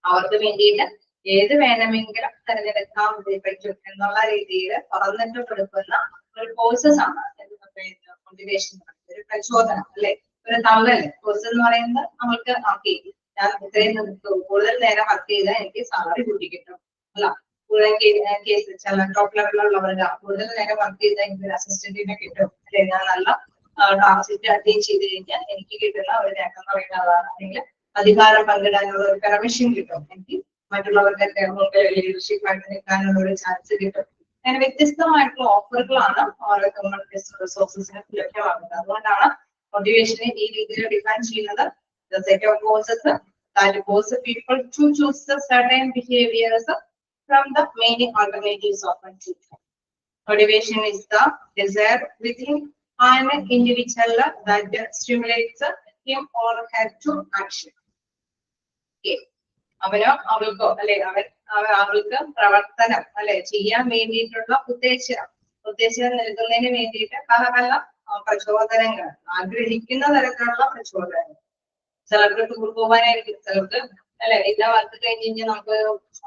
A: അവർക്ക് വേണ്ടിയിട്ട് ഏത് വേണമെങ്കിലും തിരഞ്ഞെടുക്കാൻ പറ്റും എന്നുള്ള രീതിയിൽ തുറന്നിട്ട് കൊടുക്കുന്ന ഒരു ഫോഴ്സസ് ആണ് മോട്ടിവേഷൻ, ഒരു പ്രചോദനം അല്ലെ, ഒരു തള്ളല്. ഫോഴ്സ് എന്ന് പറയുന്നത് നമ്മൾക്ക് ഞാൻ ഇത്രയും കൂടുതൽ നേരം വർക്ക് ചെയ്താൽ എനിക്ക് സാലറി കൂട്ടി കിട്ടും അല്ല, കേസ് ചില ടോപ്പ് ലെവലിലുള്ളവർക്ക് കൂടുതൽ നേരം വർക്ക് ചെയ്താൽ എനിക്ക് ഒരു അസിസ്റ്റന്റിനെ കിട്ടും അല്ലെ, ഞാൻ നല്ല ടാർഗറ്റ് അറ്റൈൻ ചെയ്ത് കഴിഞ്ഞാൽ എനിക്ക് കിട്ടുന്ന ഒരു നേട്ടം എന്ന് പറയുന്നത് അതാണ്. അല്ലെങ്കിൽ അധികാരം പങ്കിടാനുള്ള ഒരു പെർമിഷൻ കിട്ടും, എനിക്ക് മറ്റുള്ളവരുടെ മുമ്പിൽ ലീഡർഷിപ്പ് ആയിട്ട് നിൽക്കാനുള്ള ഒരു ചാൻസ് കിട്ടും. അങ്ങനെ വ്യത്യസ്തമായിട്ടുള്ള ഓഫറുകളാണ് ഓരോ ഹ്യൂമൻ റിസോഴ്സസിന് ലഭ്യമാകുന്നത്. അതുകൊണ്ടാണ് മോട്ടിവേഷനെ ഈ രീതിയിൽ ഡിഫൈൻ ചെയ്യുന്നത്. The set of forces that cause people to choose certain behaviors from the many alternatives often chosen. Motivation is the desire within an individual that stimulates him or her to action. Okay. അവനോ അവൾക്കോ അല്ലെ അവൾക്ക് പ്രവർത്തനം അല്ലെ ചെയ്യാൻ വേണ്ടിയിട്ടുള്ള ഉദ്ദേശം നൽകുന്നതിന് വേണ്ടിയിട്ട് പല പല പ്രചോദനങ്ങൾ, ആഗ്രഹിക്കുന്ന തരത്തിലുള്ള പ്രചോദനങ്ങൾ. ചിലർക്ക് ടൂർ പോകാനായിരിക്കും, ചിലർക്ക് അല്ലെ എല്ലാ വർക്ക് കഴിഞ്ഞ് കഴിഞ്ഞാൽ നമുക്ക്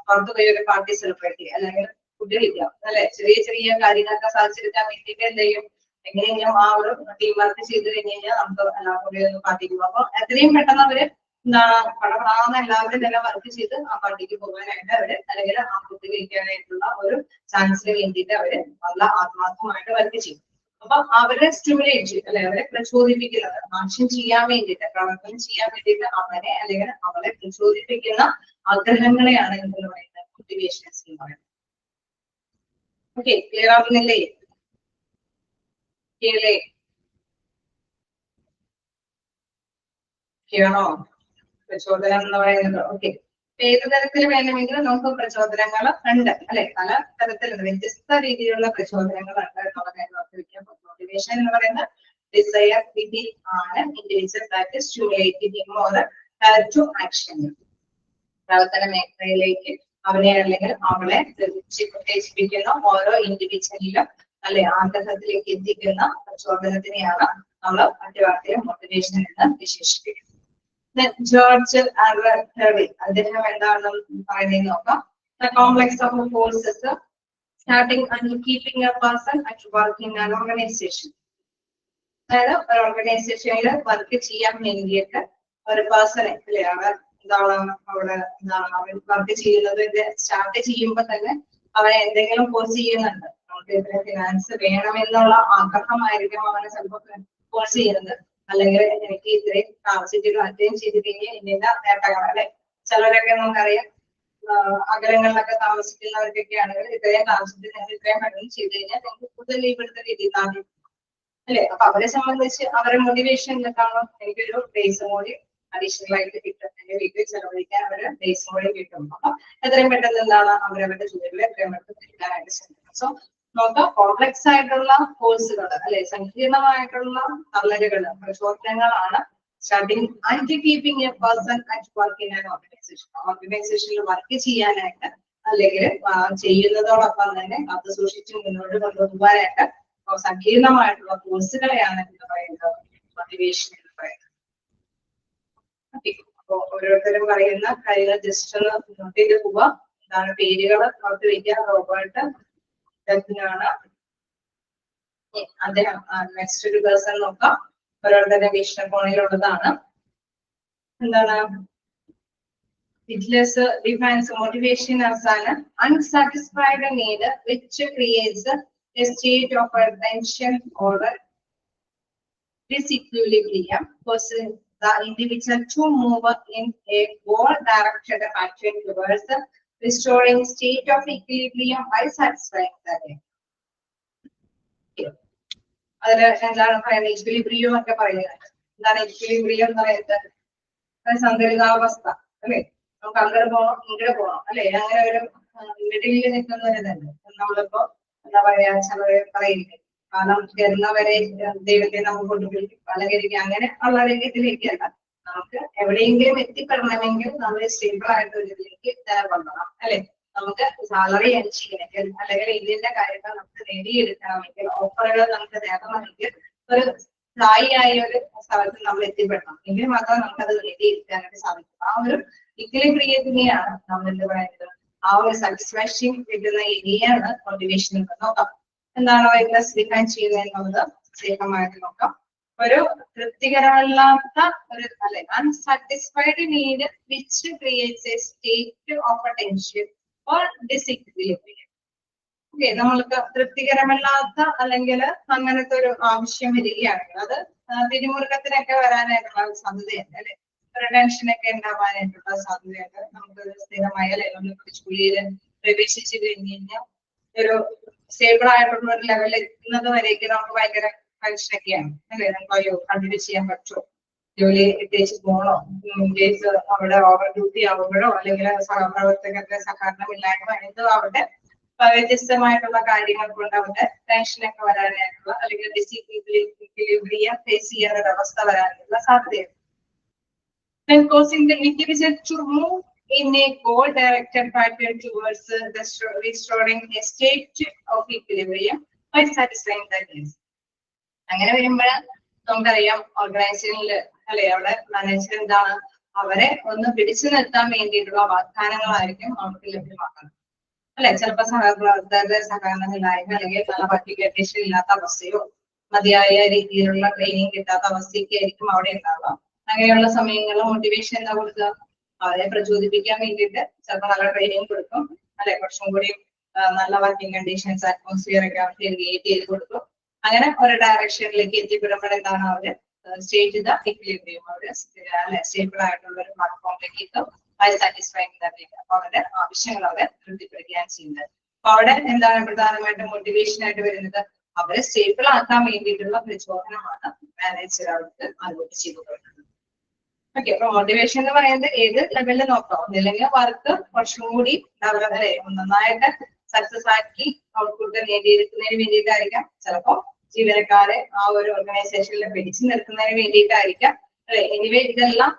A: പുറത്ത് പോയി ഒരു പാർട്ടി സെലിബ്രേറ്റ് ചെയ്യാം, അല്ലെങ്കിൽ ഫുഡ് കഴിക്കാം അല്ലെ, ചെറിയ ചെറിയ കാര്യങ്ങളൊക്കെ സാധിച്ചെടുക്കാൻ വേണ്ടിയിട്ട് എന്ത് ചെയ്യും, എങ്ങനെയെങ്കിലും ആ ഒരു ടീം വർക്ക് ചെയ്ത് കഴിഞ്ഞ് കഴിഞ്ഞാൽ നമുക്ക് എല്ലാവരും കൂടി ഒന്ന് പാർട്ടിക്ക് പോകും. അപ്പൊ എത്രയും പെട്ടെന്ന് അവര് എന്താണ് പടപടാന്ന് എല്ലാവരും തന്നെ വർക്ക് ചെയ്ത് ആ പാർട്ടിക്ക് പോകാനായിട്ട് അവര് അല്ലെങ്കിൽ ആ ഫുഡ് കഴിക്കാനായിട്ടുള്ള ഒരു ചാൻസിന് വേണ്ടിയിട്ട് അവര് നല്ല ആത്മാർത്ഥമായിട്ട് വർക്ക് ചെയ്യും. അപ്പൊ അവരെ സ്റ്റിമുലേറ്റ് ചെയ്യും അല്ലെ, അവരെ പ്രചോദിപ്പിക്കുന്നത് ആക്ഷൻ ചെയ്യാൻ വേണ്ടിയിട്ട്, പ്രവർത്തനം ചെയ്യാൻ വേണ്ടിയിട്ട് അവനെ അല്ലെങ്കിൽ അവളെ പ്രചോദിപ്പിക്കുന്ന ആഗ്രഹങ്ങളെയാണ് എന്ന് പറയുന്നത് മോട്ടിവേഷൻസ് എന്ന് പറയുന്നത്. Okay, clear ആവുന്നില്ലേ? ക്ലിയറാണോ പ്രചോദനം എന്ന് പറയുന്നത്? ഓക്കെ, ഏത് തരത്തിൽ വേണമെങ്കിലും നമുക്ക് പ്രചോദനങ്ങൾ ഉണ്ട് അല്ലെ, പല തരത്തിലുള്ള വ്യത്യസ്ത രീതിയിലുള്ള പ്രചോദനങ്ങൾ ഉണ്ട് എന്നുള്ള കാര്യം ഓർത്തിരിക്കാൻ. മോട്ടിവേഷൻ എന്ന് പറയുന്ന ഡിസയർ വിധി ആണ് individual that stimulate him or her to action. പ്രവർത്തന മേഖലയിലേക്ക് അവനെ അല്ലെങ്കിൽ അവളെ ഉത്തേജിപ്പിക്കുന്ന ഓരോ ഇൻഡിവിജ്വലിലും അല്ലെ ആഗ്രഹത്തിലേക്ക് എത്തിക്കുന്ന പ്രചോദനത്തിനെയാണ് നമ്മൾ മറ്റു വാക്കിൽ മോട്ടിവേഷൻ എന്ന് വിശേഷിപ്പിക്കുന്നത്. ജോർജ് അദ്ദേഹം എന്താണ് പറയുന്നത് നോക്കാം. The complex of forces starting and keeping a person at work in an organization. അതായത് ഒരു ഓർഗനൈസേഷനിൽ വർക്ക് ചെയ്യാൻ വേണ്ടിയിട്ട് ഒരു പേഴ്സണെ അല്ലെ അവർ എന്താണ് അവിടെ എന്താണ് അവർ വർക്ക് ചെയ്യുന്നത്, ഇത് സ്റ്റാർട്ട് ചെയ്യുമ്പോൾ തന്നെ അവരെ എന്തെങ്കിലും ഫോഴ്സ് ചെയ്യുന്നുണ്ട്. നമുക്ക് ഇത്രയും ഫിനാൻസ് വേണമെന്നുള്ള ആഗ്രഹമായിരിക്കും അവനെ ചിലപ്പോൾ ഫോഴ്സ് ചെയ്യുന്നത്, അല്ലെങ്കിൽ എനിക്ക് ഇത്രയും ടാർഗറ്റുകൾ അറ്റൈൻ ചെയ്ത് കഴിഞ്ഞാൽ ഇന്ന നേട്ടങ്ങൾ അല്ലെ. ചിലരൊക്കെ നമുക്കറിയാം അകലങ്ങളിലൊക്കെ താമസിക്കുന്നവർക്കൊക്കെ ആണെങ്കിൽ ഇത്രയും ടാർഗറ്റ് നിങ്ങൾ ഇത്രയും പെട്ടെന്ന് ചെയ്ത് കഴിഞ്ഞാൽ നിങ്ങൾക്ക് കൂടുതൽ ലീവ് എടുത്ത രീതിയിൽ താമസിക്കും അല്ലെ. അപ്പൊ അവരെ സംബന്ധിച്ച് അവരെ മോട്ടിവേഷൻ എന്താണ്, എനിക്കൊരു ഡേയ്സ് കൂടി അഡീഷണൽ ആയിട്ട് കിട്ടും, എന്റെ വീട്ടിൽ ചെലവഴിക്കാൻ അവര് ഡേയ്സ് കൂടി കിട്ടും. അപ്പൊ എത്രയും പെട്ടെന്ന് എന്താണ് അവരവരുടെ ജോലികൾ എത്രയും പെട്ടെന്ന് എടുക്കാനായിട്ട് ശ്രമിക്കും. സോ നമുക്ക് കോംപ്ലക്സ് ആയിട്ടുള്ള കോഴ്സുകൾ അല്ലെ, സങ്കീർണമായിട്ടുള്ള തള്ളലുകൾ, പ്രചോദനങ്ങളാണ് starting and keeping a person at work in an organisation. ഓർഗനൈസേഷനിൽ വർക്ക് ചെയ്യാനായിട്ട് അല്ലെങ്കിൽ ചെയ്യുന്നതോടൊപ്പം തന്നെ അത് സൂക്ഷിച്ച് മുന്നോട്ട് കൊണ്ടുപോകാനായിട്ട് സങ്കീർണമായിട്ടുള്ള കോഴ്സുകളെയാണ് എന്ന് പറയുന്നത് മോട്ടിവേഷൻ എന്ന് പറയുന്നത്. അപ്പൊ ഓരോരുത്തരും പറയുന്ന കാര്യങ്ങൾ ജസ്റ്റ് ഒന്ന് നോട്ട് ചെയ്ത് പോവുക. എന്താണ് പേരുകൾ നോട്ട് വയ്ക്കുക. റോബർട്ട് ആണ് അദ്ദേഹം. നെക്സ്റ്റ് ഒരു പേഴ്സൺ നോക്കാം, ഓരോരുത്തരുടെ വീക്ഷണകോണിലുള്ളതാണ്. എന്താണ് Hitler's defines motivation as an unsatisfied need which creates a state of tension or disequilibrium, causing the individual to move in a goal-directed action towards restoring state of equilibrium by satisfying that end. അതിൽ എന്താണ് പറയുന്നത്, equilibrium ഒക്കെ പറയുന്നത്. എന്താണ് equilibrium എന്ന് പറയുന്നത്? സന്തുലിതാവസ്ഥ അല്ലെ. നമുക്ക് അങ്ങോട്ട് പോകണം ഇങ്ങോട്ട് പോകണം അല്ലെ, അങ്ങനെ ഒരു മിഡിലിൽ നിൽക്കുന്നവരിതല്ലേ. നമ്മളിപ്പോ എന്താ പറയാ, ചിലവര് പറയില്ലേ കാലം കയറുന്നവരെ ദൈവത്തെ നമുക്ക് കൊണ്ടുപോയി പലകരിക്കുക, അങ്ങനെ ഉള്ള ഇതിലേക്കല്ല. നമുക്ക് എവിടെയെങ്കിലും എത്തിപ്പെടണമെങ്കിൽ നമ്മൾ സ്റ്റേബിൾ ആയിട്ട് ഒരു ഇതിലേക്ക് കൊണ്ടുപോകണം അല്ലെ. നമുക്ക് സാലറി അച്ചീവ്മെന്റ് അല്ലെങ്കിൽ ഇതിന്റെ കാര്യങ്ങൾ നമുക്ക് നേടിയെടുക്കണമെങ്കിൽ ഓഫറുകൾ നമുക്ക് നേടണമെങ്കിൽ ഒരു സ്ഥായിയായ ഒരു സ്ഥലത്ത് നമ്മൾ എത്തിപ്പെടണം എങ്കിൽ മാത്രമേ നമുക്കത് നേടിയെടുക്കാനായിട്ട് സാധിക്കും. ആ ഒരു ഇക്വിലിബ്രിയത്തിനെയാണ് നമ്മൾ എന്ത് പറയുന്നത്, ആ ഒരു സാറ്റിസ്ഫാക്ഷൻ കിട്ടുന്ന ഏരിയയാണ് മോട്ടിവേഷൻ എന്ന് നോക്കാം. എന്താണ് വൈറ്റ്നസ് ഡിഫൈൻ ചെയ്യുന്നത് എന്നുള്ളത് ശേഖരമായിട്ട് നോക്കാം. ഒരു തൃപ്തികരമല്ലാത്ത ഒരു അല്ലെ unsatisfied need which creates A state of tension or disequilibrium. Okay, നമ്മൾക്ക് തൃപ്തികരമല്ലാത്ത അല്ലെങ്കിൽ അങ്ങനത്തെ ഒരു ആവശ്യം വരികയാണെങ്കിൽ അത് പിരിമുറുക്കത്തിനൊക്കെ വരാനായിട്ടുള്ള സാധ്യതയുണ്ട് അല്ലെ. ഒരു ടെൻഷനൊക്കെ ഉണ്ടാവാനായിട്ടുള്ള സാധ്യതയുണ്ട്. നമുക്കൊരു സ്ഥിരമായ അല്ലെ നമ്മൾ ജോലിയിൽ പ്രവേശിച്ചു കഴിഞ്ഞ് കഴിഞ്ഞാൽ ഒരു സ്റ്റേബിൾ ആയിട്ടുള്ള ഒരു ലെവലിൽ എത്തുന്നത് വരേക്ക് നമുക്ക് ഭയങ്കര ടെൻഷനൊക്കെയാണ് അല്ലെ. നമുക്ക് അയ്യോ കണ്ടിന്യൂ ചെയ്യാൻ പറ്റുമോ, ജോലി ഇട്ടേച്ച് പോകണോ, കേസ് അവിടെ ഓവർ ഡ്യൂട്ടി ആവുമ്പോഴോ അല്ലെങ്കിൽ സഹപ്രവർത്തകരുടെ സഹകരണമില്ലായ്മ എന്തോ ആവട്ടെ വ്യത്യസ്തമായിട്ടുള്ള കാര്യങ്ങൾ കൊണ്ട് അവരുടെ ടെൻഷനൊക്കെ വരാനായിട്ടുള്ള അല്ലെങ്കിൽ ഡിസിക്വിലിബ്രിയം ഫേസ് ചെയ്യാൻ ഒരു അവസ്ഥ വരാനുള്ള സാധ്യതയുണ്ട്. Then causing the individual to move in a goal-directed pattern towards restoring a state of equilibrium by satisfying the needs. അങ്ങനെ വരുമ്പോൾ നമുക്കറിയാം ഓർഗനൈസേഷനിൽ അല്ലെ അവിടെ മാനേജർ എന്താണ്, അവരെ ഒന്ന് പിടിച്ചു നിർത്താൻ വേണ്ടിയിട്ടുള്ള വാഗ്ദാനങ്ങളായിരിക്കും അവർക്ക് ലഭ്യമാക്കുന്നത് അല്ലെ. ചിലപ്പോൾ സഹപ്രവർത്തകരുടെ സഹകരണമില്ലായ്മ അല്ലെങ്കിൽ നല്ല പാർട്ടിക്കേഷൻ ഇല്ലാത്ത അവസ്ഥയോ മതിയായ രീതിയിലുള്ള ട്രെയിനിങ് കിട്ടാത്ത അവസ്ഥയൊക്കെ ആയിരിക്കും അവിടെ ഉണ്ടാവുക. അങ്ങനെയുള്ള സമയങ്ങളിൽ മോട്ടിവേഷൻ എന്താ കൊടുക്കുക, അവരെ പ്രചോദിപ്പിക്കാൻ വേണ്ടിയിട്ട് ചിലപ്പോൾ നല്ല ട്രെയിനിങ് കൊടുക്കും അല്ലെ. കുറച്ചും കൂടി നല്ല വർക്കിംഗ് കണ്ടീഷൻസ് അറ്റ്മോസ്ഫിയർ ഒക്കെ ക്രിയേറ്റ് ചെയ്ത് കൊടുക്കും. അങ്ങനെ ഒരു ഡയറക്ഷനിലേക്ക് എത്തിപ്പെടുമ്പോൾ എന്താണ് അവര് സ്റ്റേറ്റ് ചെയ്ത ഇക്വിലിബ്രിയം അവര് സ്റ്റേബിൾ ആയിട്ടുള്ള ഒരു പ്ലാറ്റ്ഫോമിലേക്ക് എത്തും. അത് സാറ്റിസ്ഫൈങ് അപ്പൊ അവരുടെ ആവശ്യങ്ങൾ അവരെ തൃപ്തിപ്പെടുകയാണ് ചെയ്യുന്നത്. അപ്പൊ അവിടെ എന്താണ് പ്രധാനമായിട്ടും മോട്ടിവേഷൻ ആയിട്ട് വരുന്നത്, അവരെ സ്റ്റേബിൾ ആക്കാൻ വേണ്ടിയിട്ടുള്ള പ്രചോദനമാണ് മാനേജർ അവർക്ക് അങ്ങോട്ട് ചെയ്തു കൊടുക്കുന്നത്. ഓക്കെ, അപ്പൊ മോട്ടിവേഷൻ എന്ന് പറയുന്നത് ഏത് ലെവലിൽ നോക്കാം, ഒന്നില്ലെങ്കിൽ വർക്ക് കുറച്ചും കൂടി നന്നായിട്ട് സക്സസ് ആക്കി ഔട്ട്പുട്ട് നേടിയെടുക്കുന്നതിന് വേണ്ടിയിട്ടായിരിക്കാം, ചിലപ്പോ ജീവനക്കാരെ ആ ഒരു ഓർഗനൈസേഷനിൽ പിടിച്ചു നിർത്തുന്നതിന് വേണ്ടിയിട്ടായിരിക്കാം അല്ലെ. എനിവേ ഇതെല്ലാം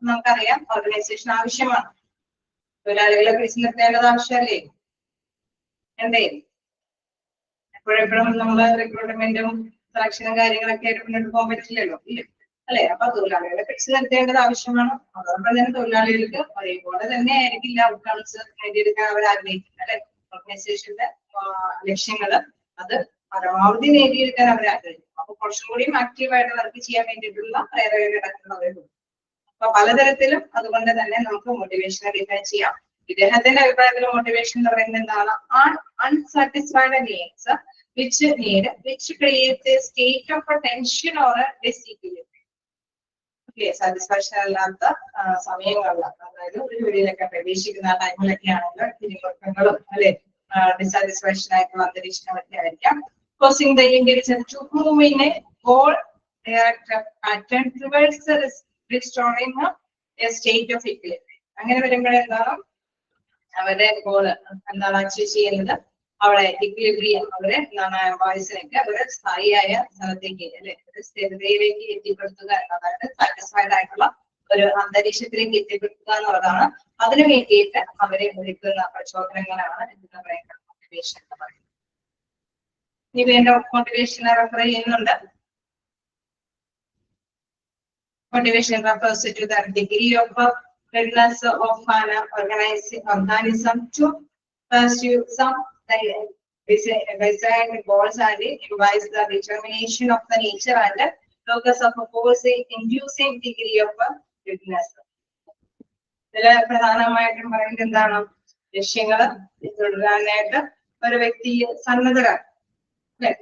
A: നമുക്കറിയാം ഓർഗനൈസേഷൻ ആവശ്യമാണ്. തൊഴിലാളികളെ പിടിച്ചു നിർത്തേണ്ടത് ആവശ്യമല്ലേ എന്തേ. എപ്പോഴെപ്പോഴും നമ്മള് റിക്രൂട്ട്മെന്റും സെലക്ഷനും കാര്യങ്ങളൊക്കെ ആയിട്ട് മുന്നോട്ട് പോകാൻ പറ്റില്ലല്ലോ അല്ലെ. അപ്പൊ തൊഴിലാളികളെ പിടിച്ചു നിർത്തേണ്ടത് ആവശ്യമാണ്. അതോടൊപ്പം തന്നെ തൊഴിലാളികൾക്ക് ഒരേപോലെ തന്നെ ആയിരിക്കില്ല ഔട്ട്കംസ് നേടിയെടുക്കാൻ അവർ ആഗ്രഹിക്കുന്നത് അല്ലെ. ഓർഗനൈസേഷന്റെ ലക്ഷ്യങ്ങള് അത് പരമാവധി നേടിയെടുക്കാൻ അവർ ആഗ്രഹിക്കും. അപ്പൊ കുറച്ചും കൂടി ആക്റ്റീവായിട്ട് വർക്ക് ചെയ്യാൻ വേണ്ടിയിട്ടുള്ള പ്രേരക ഘടകങ്ങൾ അവരുണ്ട്. അപ്പൊ പലതരത്തിലും അതുകൊണ്ട് തന്നെ നമുക്ക് മോട്ടിവേഷനെ ഡിഫൈൻ ചെയ്യാം. ഇദ്ദേഹത്തിന്റെ അഭിപ്രായത്തിൽ മോട്ടിവേഷൻ എന്ന് പറയുന്നത് എന്താണ്, unsatisfied needs which creates a state of tension or a disequilibrium. Satisfaction അല്ലാത്ത സമയങ്ങളിൽ, അതായത് ഒരു ജോലിയിലൊക്കെ പ്രവേശിക്കുന്ന ടൈമിലൊക്കെ ആണെങ്കിൽ പിരിമുറുക്കങ്ങളും അല്ലെ ഡിസാറ്റിസ്ഫാക്ഷൻ ആയിട്ടുള്ള അന്തരീക്ഷങ്ങളൊക്കെ ആയിരിക്കാം. causing the individual to move in a goal-directed pattern towards restoring a state of equilibrium. അങ്ങനെ വരുമ്പോഴെന്താണ് അവരുടെ ഗോള് എന്താണ് അച്ചീവ് ചെയ്യുന്നത്, അവിടെ ഇക്വിലിബ്രിയം അവരെ എന്താണ് വോയിസിനൊക്കെ ഒരു സ്ഥായിയായ സ്ഥലത്തേക്ക് അല്ലെ ഒരു സ്ഥിരതയിലേക്ക് എത്തിപ്പെടുത്തുക എന്നതാണ് സാറ്റിസ്ഫൈഡ് ആയിട്ടുള്ള ഒരു അന്തരീക്ഷത്തിലേക്ക് എത്തിപ്പെടുത്തുക എന്നുള്ളതാണ്. അതിനു വേണ്ടിയിട്ട് അവരെ ഒരുക്കുന്ന പ്രചോദനങ്ങളാണ് എന്താ പറയുക മോട്ടിവേഷൻ എന്ന് പറയുന്നത്. ഇനി വീണ്ടും മോട്ടിവേഷനെ റെഫർ ചെയ്യുന്നുണ്ട്. Motivation refers to the degree of readiness of an organism to pursue some desired goals and implies the determination of the nature and locus of opposing inducing degree of readiness. ഇതില് പ്രധാനമായിട്ടും പറയുന്നത് എന്താണ്, ലക്ഷ്യങ്ങള് തുടരാനായിട്ട് ഒരു വ്യക്തി സന്നദ്ധരാണ് അല്ലെ.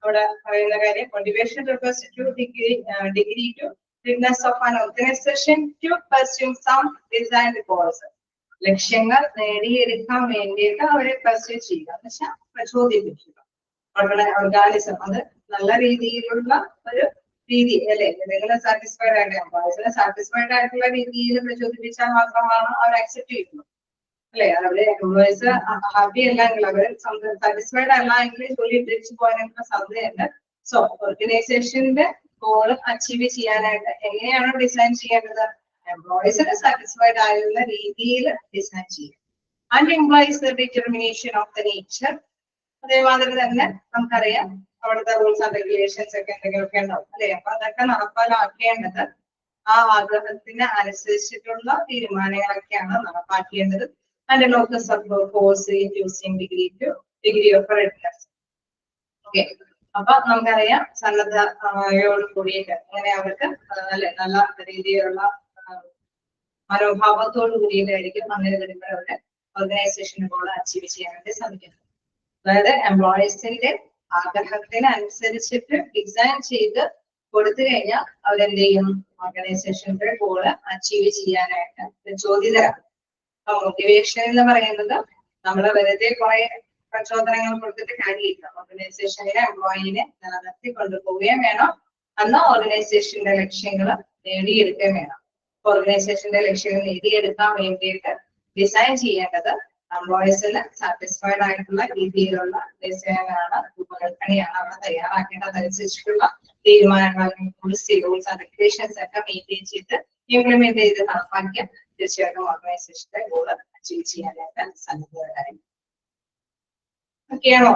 A: അവിടെ പറയുന്ന കാര്യം motivation refers to degree to readiness of an organization to pursue some desired goals. ലക്ഷ്യങ്ങൾ നേടിയെടുക്കാൻ വേണ്ടിയിട്ട് അവരെ പർസ്യൂ ചെയ്യുക എന്ന് വെച്ചാൽ പ്രചോദിപ്പിക്കുക. ഓർഗാനിസം അത് നല്ല രീതിയിലുള്ള ഒരു രീതി അല്ലെ. ഏതെങ്കിലും സാറ്റിസ്ഫൈഡ് ആയിട്ട് സാറ്റിസ്ഫൈഡ് ആയിട്ടുള്ള രീതിയിൽ പ്രചോദിപ്പിച്ചാൽ മാത്രമാണ് അവർ അക്സെപ്റ്റ് ചെയ്യുന്നത് അല്ലെ. അവരുടെ എംപ്ലോയീസ് ഹാപ്പി അല്ലെങ്കിൽ അവർ സാറ്റിസ്ഫൈഡ് അല്ല എങ്കിൽ ജോലി തിരിച്ചു പോകാനുള്ള സാധ്യതയുണ്ട്. സോ ഓർഗനൈസേഷന്റെ ഗോൾ അച്ചീവ് ചെയ്യാനായിട്ട് എങ്ങനെയാണ് ഡിസൈൻ ചെയ്യേണ്ടത്, എംപ്ലോയീസിന് സാറ്റിസ്ഫൈഡ് ആയുള്ള രീതിയിൽ ഡിസൈൻ ചെയ്യും. And employees the determination of the nature. അതേമാതിരി തന്നെ നമുക്കറിയാം അവിടുത്തെ റൂൾസ് ആൻഡ് റെഗുലേഷൻസ് ഒക്കെ എന്തെങ്കിലുമൊക്കെ ഉണ്ടാവും അല്ലെ. അപ്പൊ അതൊക്കെ നടപ്പാലാക്കേണ്ടത് ആ ആഗ്രഹത്തിന് അനുസരിച്ചിട്ടുള്ള തീരുമാനങ്ങളൊക്കെയാണ് നടപ്പാക്കേണ്ടത്. And locus of force using degree of readiness. Okay, അപ്പൊ നമുക്കറിയാം സന്നദ്ധയോട് കൂടിയിട്ട് അങ്ങനെ അവർക്ക് നല്ല രീതിയിലുള്ള മനോഭാവത്തോടു കൂടിയിട്ടായിരിക്കും അങ്ങനെ വരുമ്പോഴവരുടെ ഓർഗനൈസേഷന് ഗോൾ അച്ചീവ് ചെയ്യാൻ വേണ്ടി സാധിക്കുന്നത്. അതായത് എംപ്ലോയീസിന്റെ ആഗ്രഹത്തിന് അനുസരിച്ചിട്ട് ഡിസൈൻ ചെയ്ത് കൊടുത്തു കഴിഞ്ഞാൽ അവരെന്ത് ചെയ്യും, ഓർഗനൈസേഷന്റെ ഗോള് അച്ചീവ് ചെയ്യാനായിട്ട് ചോദ്യതരാണ്. അപ്പൊ മോട്ടിവേഷൻ എന്ന് പറയുന്നത് നമ്മള് വെറുതെ കുറെ പ്രചോദനങ്ങൾ കൊടുത്തിട്ട് കാര്യമില്ല. ഓർഗനൈസേഷനിലെ എംപ്ലോയിനെ നിലനിർത്തി കൊണ്ടുപോവുകയും വേണം, എന്നാൽ ഓർഗനൈസേഷന്റെ ലക്ഷ്യങ്ങൾ നേടിയെടുക്കുകയും വേണം. ഓർഗനൈസേഷന്റെ ലക്ഷ്യങ്ങൾ നേടിയെടുക്കാൻ വേണ്ടിയിട്ട് ഡിസൈൻ ചെയ്യേണ്ടത് എംപ്ലോയീസിന് സാറ്റിസ്ഫൈഡ് ആയിട്ടുള്ള രീതിയിലുള്ള ഡിസൈനാണ്, രൂപകൽപ്പനയാണ് അവിടെ തയ്യാറാക്കേണ്ടത്. അതനുസരിച്ചിട്ടുള്ള തീരുമാനങ്ങൾ, പോളിസി, റൂൾസ് ആൻഡ് റെഗുലേഷൻസ് ഒക്കെ മെയിൻറ്റെയിൻ ചെയ്ത് ഇംപ്ലിമെന്റ് ചെയ്ത് നടപ്പാക്കിയ തീർച്ചയായിട്ടും ഓർഗനൈസേഷന്റെ ഗോൾ അച്ചീവ് ചെയ്യാനായിട്ട് സാധിക്കുന്നതായിരിക്കും. ഒക്കെയാണോ?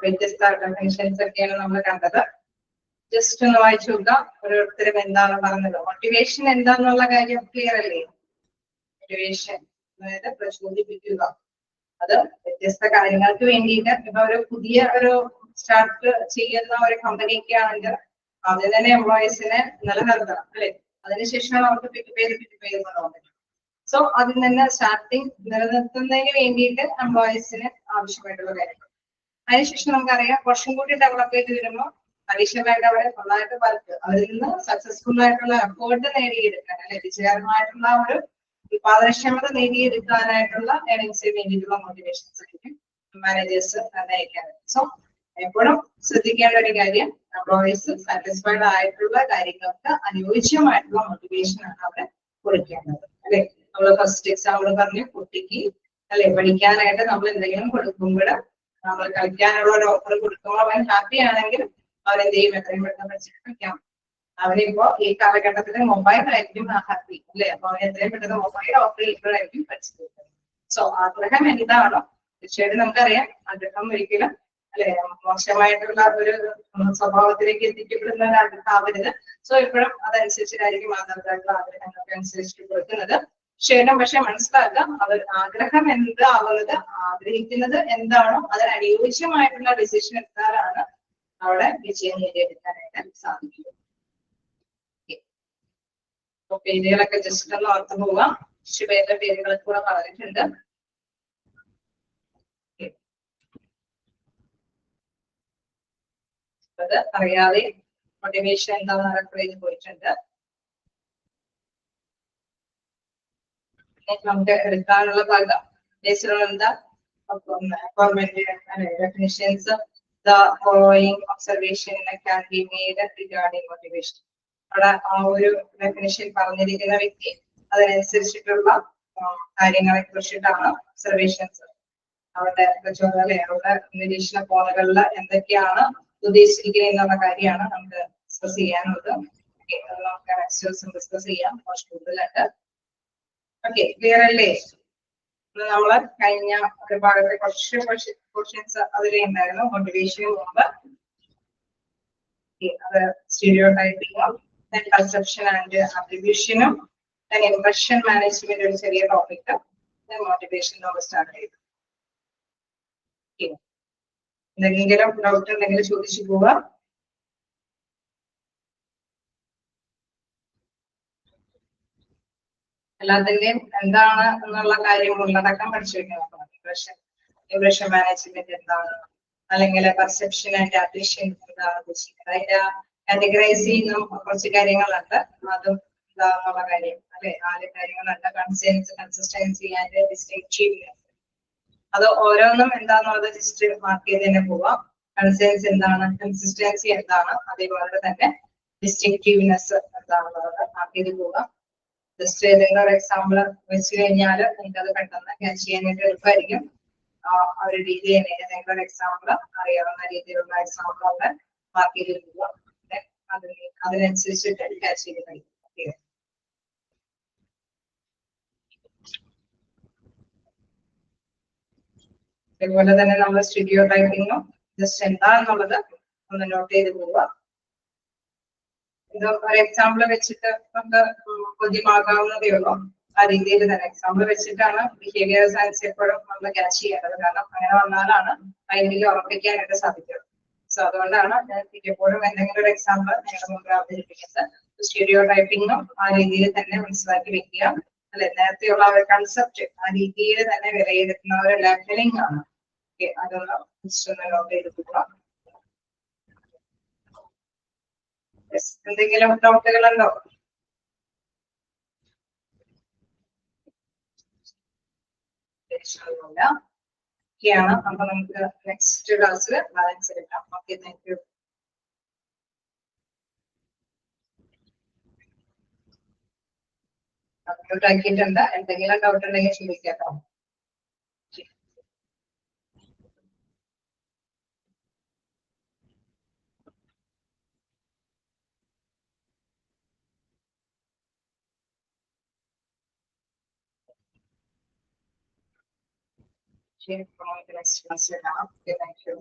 A: വ്യത്യസ്ത ഓർഗനൈസേഷൻസ് ഒക്കെയാണ് നമ്മൾ കണ്ടത്. ജസ്റ്റ് ഒന്ന് വായിച്ചു നോക്കാം ഓരോരുത്തരും എന്താണ് പറഞ്ഞത്. മോട്ടിവേഷൻ എന്താന്നുള്ള കാര്യം ക്ലിയർ അല്ലേ? മോട്ടിവേഷൻ അതായത് പ്രചോദിപ്പിക്കുക, അത് വ്യത്യസ്ത കാര്യങ്ങൾക്ക് വേണ്ടിയിട്ട്. ഇപ്പൊ ഒരു പുതിയ ഒരു സ്റ്റാർട്ട് ചെയ്യുന്ന ഒരു കമ്പനിയൊക്കെ ആണെങ്കിൽ ആദ്യം തന്നെ എംപ്ലോയീസിനെ നിലനിർത്തണം അല്ലെ. അതിനുശേഷം അവർക്ക് പിക്ക് ചെയ്ത് കൊണ്ടുപോകാൻ പറ്റും. സോ അതിൽ തന്നെ സ്റ്റാർട്ടിങ് നിലനിർത്തുന്നതിന് വേണ്ടിയിട്ട് എംപ്ലോയീസിന് ആവശ്യമായിട്ടുള്ള കാര്യങ്ങൾ. അതിനുശേഷം നമുക്കറിയാം കുറച്ചും കൂടി ഡെവലപ്പ് ചെയ്ത് വരുമ്പോൾ അഡീഷണലായിട്ട് അവരെ നന്നായിട്ട് വർക്ക് അവരിൽ നിന്ന് സക്സസ്ഫുൾ ആയിട്ടുള്ള എഫേർട്ട് നേടിയെടുക്കാൻ അല്ലെ, വിജയകരമായിട്ടുള്ള ഒരു ഉത്പാദനക്ഷമത നേടിയെടുക്കാനായിട്ടുള്ള ഏണിങ്സിന് വേണ്ടിയിട്ടുള്ള മോട്ടിവേഷൻസ് ആയിരിക്കും മാനേജേഴ്സ് നിർണ്ണയിക്കാനായിട്ട്. സോ എപ്പോഴും ശ്രദ്ധിക്കേണ്ട ഒരു കാര്യം, എംപ്ലോയീസ് സാറ്റിസ്ഫൈഡ് ആയിട്ടുള്ള കാര്യങ്ങൾക്ക് അനുയോജ്യമായിട്ടുള്ള മോട്ടിവേഷൻ ആണ് അവിടെ കൊടുക്കേണ്ടത് അല്ലെ. നമ്മൾ ഫസ്റ്റ് എക്സാമ്പിൾ പറഞ്ഞു, കുട്ടിക്ക് അല്ലെ പഠിക്കാനായിട്ട് നമ്മൾ എന്തെങ്കിലും കൊടുക്കുമ്പോൾ, നമ്മൾ കളിക്കാനുള്ള ഒരു ഓഫർ കൊടുക്കുമ്പോൾ അവൻ ഹാപ്പി ആണെങ്കിൽ അവരെന്ത് ചെയ്യും, എത്രയും പെട്ടെന്ന് പഠിച്ചിട്ട് കളിക്കാം. അവരിപ്പോ ഈ കാലഘട്ടത്തിൽ മൊബൈൽ ആയിരിക്കും ഹാപ്പി അല്ലെ. അപ്പൊ അവൻ എത്രയും പെട്ടെന്ന് മൊബൈൽ ഓഫർ ചെയ്യുമ്പോഴായിരിക്കും പഠിച്ചത്. സോ ആഗ്രഹം എന്താണോ തീർച്ചയായിട്ടും നമുക്കറിയാം ആഗ്രഹം ഒരിക്കലും അല്ലെ മോശമായിട്ടുള്ള ഒരു സ്വഭാവത്തിലേക്ക് എത്തിക്കപ്പെടുന്ന ഒരു ആഗ്രഹമാവരുത്. സോ ഇപ്പോഴും അതനുസരിച്ചിട്ടായിരിക്കും മാതാപിതാക്കൾ ആഗ്രഹങ്ങൾക്ക് അനുസരിച്ചിട്ട് കൊടുക്കുന്നത്. ശേഷം പക്ഷെ മനസ്സിലാക്കുക, അവർ ആഗ്രഹം എന്താവുന്നത്, ആഗ്രഹിക്കുന്നത് എന്താണോ അതിന് അനുയോജ്യമായിട്ടുള്ള ഡിസിഷൻ എടുത്താലാണ് അവിടെ വിജയം നേടിയെടുക്കാനായിട്ട് സാധിക്കുക. പേരുകളൊക്കെ ജസ്റ്റ് ഒന്ന് ഓർത്തു പോവാം. പേരുടെ പേരുകളൊക്കെ കൂടെ പറഞ്ഞിട്ടുണ്ട്. അത് അറിയാതെ മോട്ടിവേഷൻ എന്താണെന്ന് റെഫർ ചെയ്ത് പോയിട്ടുണ്ട്. നമുക്ക് എടുക്കാനുള്ള ഭാഗം എന്താ, definitions the following observation can be made regarding motivation. അവിടെ ആ ഒരു ഡെഫിനിഷൻ പറഞ്ഞിരിക്കുന്ന വ്യക്തി അതിനനുസരിച്ചിട്ടുള്ള കാര്യങ്ങളെ കുറിച്ചിട്ടാണ് ഒബ്സർവേഷൻസ് അവിടെ അവരുടെ നിരീക്ഷണ കോണുകളിൽ എന്തൊക്കെയാണ് ഉദ്ദേശിച്ചിരിക്കുന്നത് എന്നുള്ള കാര്യമാണ് നമുക്ക് ഡിസ്കസ് ചെയ്യാനുള്ളത്. നമുക്ക് ഡിസ്കസ് ചെയ്യാം കുറച്ച് കൂടുതലായിട്ട്. ഓക്കെ, ക്ലിയർ അല്ലേ? നമ്മള് കഴിഞ്ഞ ഒരു ഭാഗത്തെ കുറച്ച് ക്വസ്റ്റ്യൻസ് അതിലേ ഉണ്ടായിരുന്നു. മോട്ടിവേഷന് മുമ്പ് അത് സ്റ്റീരിയോടൈപ്പിങ്ങും പെർസെപ്ഷൻ ആൻഡ് ആട്രിബ്യൂഷനും ഇംപ്രഷൻ മാനേജ്മെന്റ് ഒരു ചെറിയ ടോപ്പിക്, മോട്ടിവേഷൻ നമ്മൾ സ്റ്റാർട്ട് ചെയ്തു. എന്തെങ്കിലും ഡൗട്ട് ഉണ്ടെങ്കിൽ ചോദിച്ചു പോവാ. എല്ലാത്തിന്റെയും എന്താണ് എന്നുള്ള കാര്യം ഉള്ളടക്കം പഠിച്ചു വെക്കണം. ഇംപ്രഷൻ മാനേജ്മെന്റ് എന്താണ്, അല്ലെങ്കിൽ പെർസെപ്ഷൻ ആൻഡ് ആട്രിബ്യൂഷൻ എന്താണ് ഉദ്ദേശിക്കുന്നത്, അതിന്റെ കാറ്റഗറൈസ് ചെയ്യുന്ന കുറച്ച് കാര്യങ്ങളുണ്ട്. അതും എന്താന്നുള്ള കാര്യം അല്ലെ, 4 കാര്യങ്ങളുണ്ട്. കൺസിസ്റ്റൻസി ആൻഡ് ഡിസ്റ്റിങ്ക്റ്റീവ്നെസ്, അത് ഓരോന്നും എന്താണെന്നുള്ളത് ജസ്റ്റ് മാർക്ക് ചെയ്ത് തന്നെ പോവാം. കൺസിസ്റ്റൻസി എന്താണ്, കൺസിസ്റ്റൻസി എന്താണ്, അതേപോലെ തന്നെ ഡിസ്റ്റിങ്ക്റ്റീവ്നെസ് എന്താണെന്നുള്ളത് മാർക്ക് ചെയ്ത് പോവാം. ജസ്റ്റ് ഏതെങ്കിലും ഒരു എക്സാമ്പിൾ വെച്ച് കഴിഞ്ഞാൽ നിങ്ങൾക്കത് പെട്ടെന്ന് ക്യാച്ച് ചെയ്യാനായിട്ട് എളുപ്പമായിരിക്കും. ആ ഒരു രീതിയിൽ ഏതെങ്കിലും ഒരു എക്സാമ്പിൾ അറിയാവുന്ന രീതിയിലുള്ള എക്സാമ്പിൾ അവിടെ മാർക്ക് ചെയ്ത് പോവാം. അതിനനുസരിച്ചിട്ട് ക്യാച്ച് ചെയ്ത് കഴിയും. അതുപോലെ തന്നെ നമ്മൾ സ്റ്റുഡിയോ ടൈപ്പിങ്ങും ജസ്റ്റ് എന്താണെന്നുള്ളത് ഒന്ന് നോട്ട് ചെയ്ത് പോവുക. ഇത് ഒരു എക്സാമ്പിൾ വെച്ചിട്ട് നമുക്ക് ബുദ്ധിമാകാവുന്നതേ ഉള്ളൂ. ആ രീതിയിൽ തന്നെ എക്സാമ്പിൾ വെച്ചിട്ടാണ് ബിഹേവിയർ സയൻസ് എപ്പോഴും നമ്മൾ ക്യാച്ച് ചെയ്യേണ്ടത്. കാരണം അങ്ങനെ വന്നാലാണ് മൈൻഡിൽ ഉറപ്പിക്കാനായിട്ട് സാധിക്കുന്നത്. സോ അതുകൊണ്ടാണ് ഞാൻ എപ്പോഴും എന്തെങ്കിലും ഒരു എക്സാമ്പിൾ നിങ്ങളുടെ മുമ്പിൽ അവതരിപ്പിക്കുന്നത്. സ്റ്റുഡിയോ ടൈപ്പിങ്ങും ആ രീതിയിൽ തന്നെ മനസ്സിലാക്കി വെക്കുക. അല്ലെ, നേരത്തെയുള്ള ഒരു കൺസെപ്റ്റ് ആ രീതിയിൽ തന്നെ വിലയിരുത്തുന്ന ഒരു ലെവലിംഗ് ആണ്. ഓക്കെ, അതൊന്ന് നോട്ട് ചെയ്ത് പോകാം. എന്തെങ്കിലും ഡൗട്ടുകളുണ്ടോ? ഒക്കെയാണ്. അപ്പൊ നമുക്ക് നെക്സ്റ്റ് ക്ലാസ്സിൽ ബാലൻസ് എടുക്കാം. Okay, thank you. ഡൗട്ട് ആക്കിയിട്ടുണ്ട്. എന്തെങ്കിലും ഡൗട്ട് ഉണ്ടെങ്കിൽ ചോദിക്കാം. ശരി, നെക്സ്റ്റ് ക്ലാസ്സിൽ കാണാം. Okay, thank you.